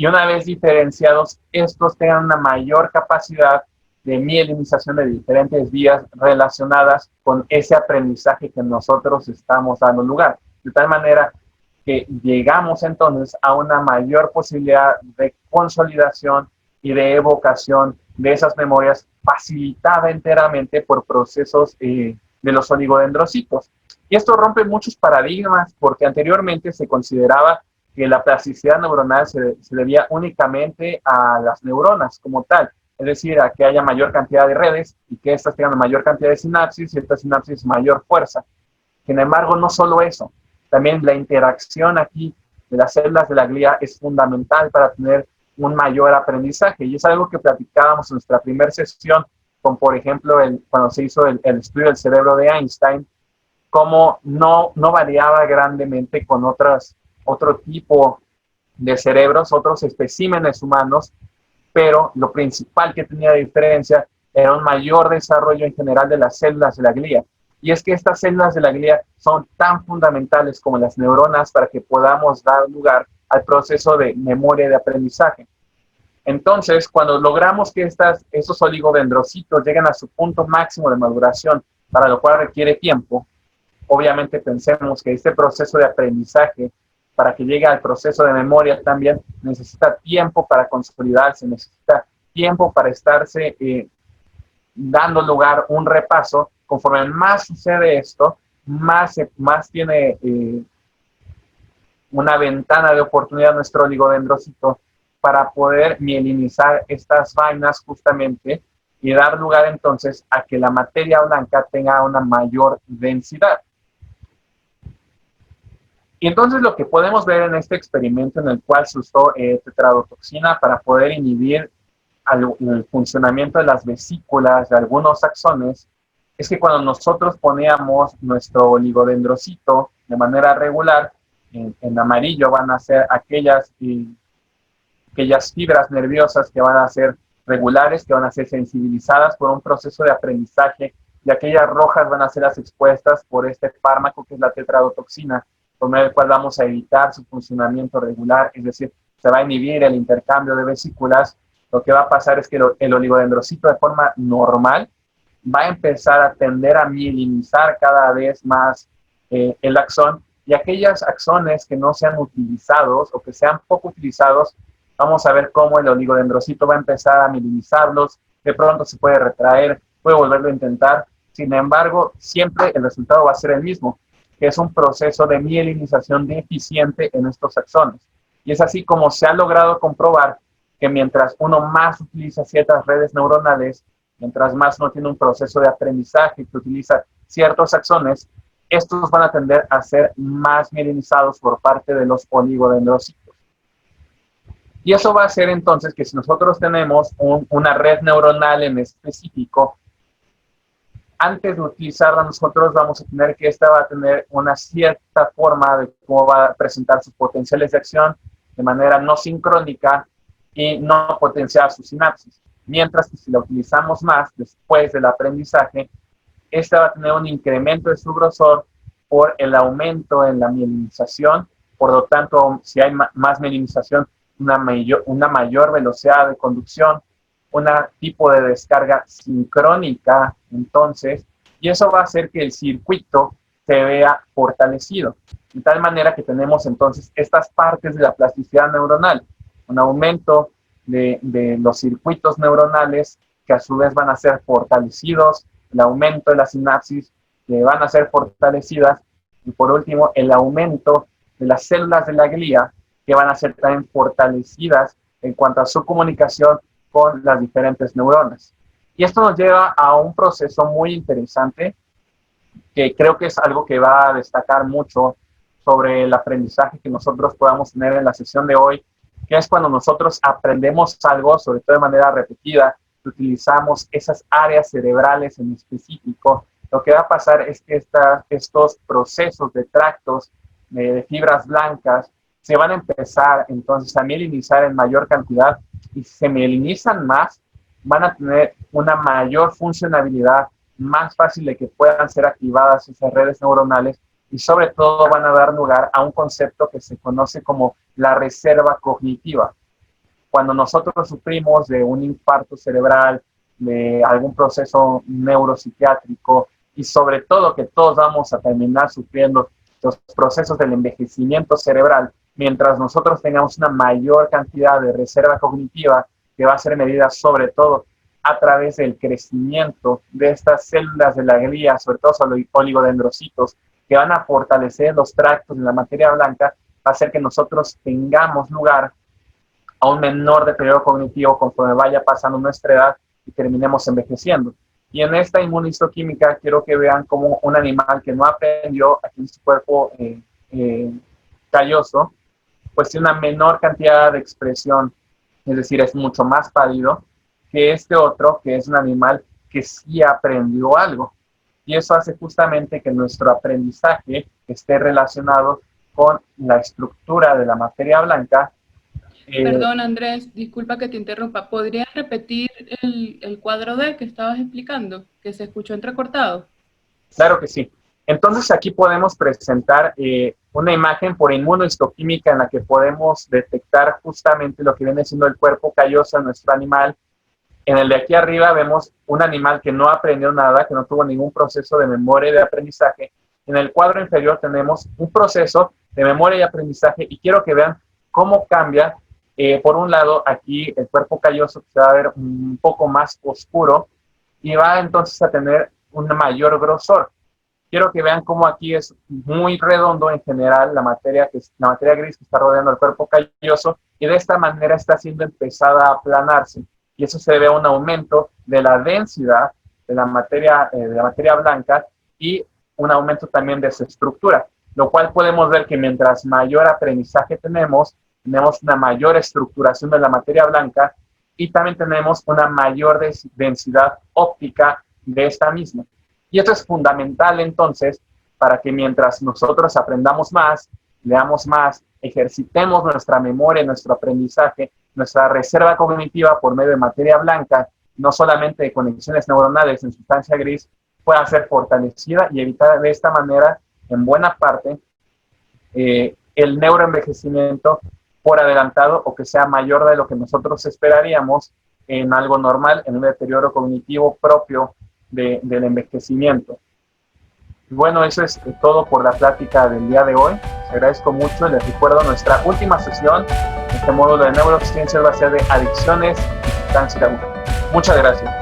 y una vez diferenciados, estos tengan una mayor capacidad de mielinización de diferentes vías relacionadas con ese aprendizaje que nosotros estamos dando lugar. De tal manera que llegamos entonces a una mayor posibilidad de consolidación y de evocación de esas memorias facilitada enteramente por procesos de los oligodendrocitos. Y esto rompe muchos paradigmas porque anteriormente se consideraba que la plasticidad neuronal se debía únicamente a las neuronas como tal, es decir, a que haya mayor cantidad de redes y que éstas tengan mayor cantidad de sinapsis y estas sinapsis mayor fuerza. Sin embargo, no solo eso, también la interacción aquí de las células de la glía es fundamental para tener un mayor aprendizaje. Y es algo que platicábamos en nuestra primera sesión con, por ejemplo, cuando se hizo el estudio del cerebro de Einstein, cómo no variaba grandemente con otro tipo de cerebros, otros especímenes humanos, pero lo principal que tenía de diferencia era un mayor desarrollo en general de las células de la glía. Y es que estas células de la glía son tan fundamentales como las neuronas para que podamos dar lugar al proceso de memoria y de aprendizaje. Entonces, cuando logramos que esos oligodendrocitos lleguen a su punto máximo de maduración, para lo cual requiere tiempo, obviamente pensemos que este proceso de aprendizaje, para que llegue al proceso de memoria también, necesita tiempo para consolidarse, necesita tiempo para estarse dando lugar un repaso. Conforme más sucede esto, más tiene una ventana de oportunidad nuestro oligodendrocito para poder mielinizar estas vainas justamente y dar lugar entonces a que la materia blanca tenga una mayor densidad. Y entonces lo que podemos ver en este experimento en el cual se usó tetradotoxina para poder inhibir el funcionamiento de las vesículas de algunos axones, es que cuando nosotros poníamos nuestro oligodendrocito de manera regular, en amarillo van a ser aquellas fibras nerviosas que van a ser regulares, que van a ser sensibilizadas por un proceso de aprendizaje, y aquellas rojas van a ser las expuestas por este fármaco que es la tetradotoxina, por medio del cual vamos a evitar su funcionamiento regular, es decir, se va a inhibir el intercambio de vesículas. Lo que va a pasar es que el oligodendrocito de forma normal va a empezar a tender a mielinizar cada vez más el axón, y aquellos axones que no sean utilizados o que sean poco utilizados, vamos a ver cómo el oligodendrocito va a empezar a mielinizarlos, de pronto se puede retraer, puede volverlo a intentar. Sin embargo, siempre el resultado va a ser el mismo, que es un proceso de mielinización deficiente en estos axones. Y es así como se ha logrado comprobar que mientras uno más utiliza ciertas redes neuronales, mientras más uno tiene un proceso de aprendizaje que utiliza ciertos axones, estos van a tender a ser más mielinizados por parte de los oligodendrocitos. Y eso va a hacer entonces que si nosotros tenemos una red neuronal en específico, antes de utilizarla nosotros vamos a tener que esta va a tener una cierta forma de cómo va a presentar sus potenciales de acción de manera no sincrónica y no potenciar sus sinapsis. Mientras que si la utilizamos más después del aprendizaje, esta va a tener un incremento de su grosor por el aumento en la mielinización. Por lo tanto, si hay más mielinización, una mayor velocidad de conducción, un tipo de descarga sincrónica, entonces, y eso va a hacer que el circuito se vea fortalecido. De tal manera que tenemos entonces estas partes de la plasticidad neuronal, un aumento de los circuitos neuronales que a su vez van a ser fortalecidos, el aumento de la sinapsis que van a ser fortalecidas, y por último el aumento de las células de la glía que van a ser también fortalecidas en cuanto a su comunicación con las diferentes neuronas. Y esto nos lleva a un proceso muy interesante que creo que es algo que va a destacar mucho sobre el aprendizaje que nosotros podamos tener en la sesión de hoy, que es cuando nosotros aprendemos algo, sobre todo de manera repetida, utilizamos esas áreas cerebrales en específico. Lo que va a pasar es que estos procesos de tractos de fibras blancas se van a empezar entonces a mielinizar en mayor cantidad, y si se mielinizan más, van a tener una mayor funcionabilidad, más fácil de que puedan ser activadas esas redes neuronales, y sobre todo van a dar lugar a un concepto que se conoce como la reserva cognitiva. Cuando nosotros sufrimos de un infarto cerebral, de algún proceso neuropsiquiátrico, y sobre todo que todos vamos a terminar sufriendo los procesos del envejecimiento cerebral, mientras nosotros tengamos una mayor cantidad de reserva cognitiva, que va a ser medida sobre todo a través del crecimiento de estas células de la glía, sobre todo los oligodendrocitos, que van a fortalecer los tractos de la materia blanca, va a hacer que nosotros tengamos lugar a un menor deterioro cognitivo conforme vaya pasando nuestra edad y terminemos envejeciendo. Y en esta inmunistoquímica quiero que vean como un animal que no aprendió aquí en su cuerpo calloso pues tiene una menor cantidad de expresión, es decir, es mucho más pálido que este otro, que es un animal que sí aprendió algo. Y eso hace justamente que nuestro aprendizaje esté relacionado con la estructura de la materia blanca. Perdón, Andrés, disculpa que te interrumpa. ¿Podrías repetir el cuadro D que estabas explicando, que se escuchó entrecortado? Claro que sí. Entonces aquí podemos presentar una imagen por inmunohistoquímica en la que podemos detectar justamente lo que viene siendo el cuerpo calloso de nuestro animal. En el de aquí arriba vemos un animal que no aprendió nada, que no tuvo ningún proceso de memoria y de aprendizaje. En el cuadro inferior tenemos un proceso de memoria y aprendizaje y quiero que vean cómo cambia. Por un lado, aquí el cuerpo calloso se va a ver un poco más oscuro y va entonces a tener un mayor grosor. Quiero que vean cómo aquí es muy redondo en general la materia gris que está rodeando el cuerpo calloso y de esta manera está siendo empezada a aplanarse. Y eso se debe a un aumento de la densidad de la materia blanca y un aumento también de su estructura, lo cual podemos ver que mientras mayor aprendizaje tenemos una mayor estructuración de la materia blanca y también tenemos una mayor densidad óptica de esta misma. Y esto es fundamental entonces para que mientras nosotros aprendamos más, leamos más, ejercitemos nuestra memoria, nuestro aprendizaje, nuestra reserva cognitiva por medio de materia blanca, no solamente de conexiones neuronales en sustancia gris, pueda ser fortalecida y evitar de esta manera, en buena parte, el neuroenvejecimiento por adelantado o que sea mayor de lo que nosotros esperaríamos en algo normal, en un deterioro cognitivo propio del envejecimiento. Bueno, eso es todo por la plática del día de hoy. Les agradezco mucho. Les recuerdo nuestra última sesión. Este módulo de neurociencias va a ser de adicciones y sustancia. Muchas gracias.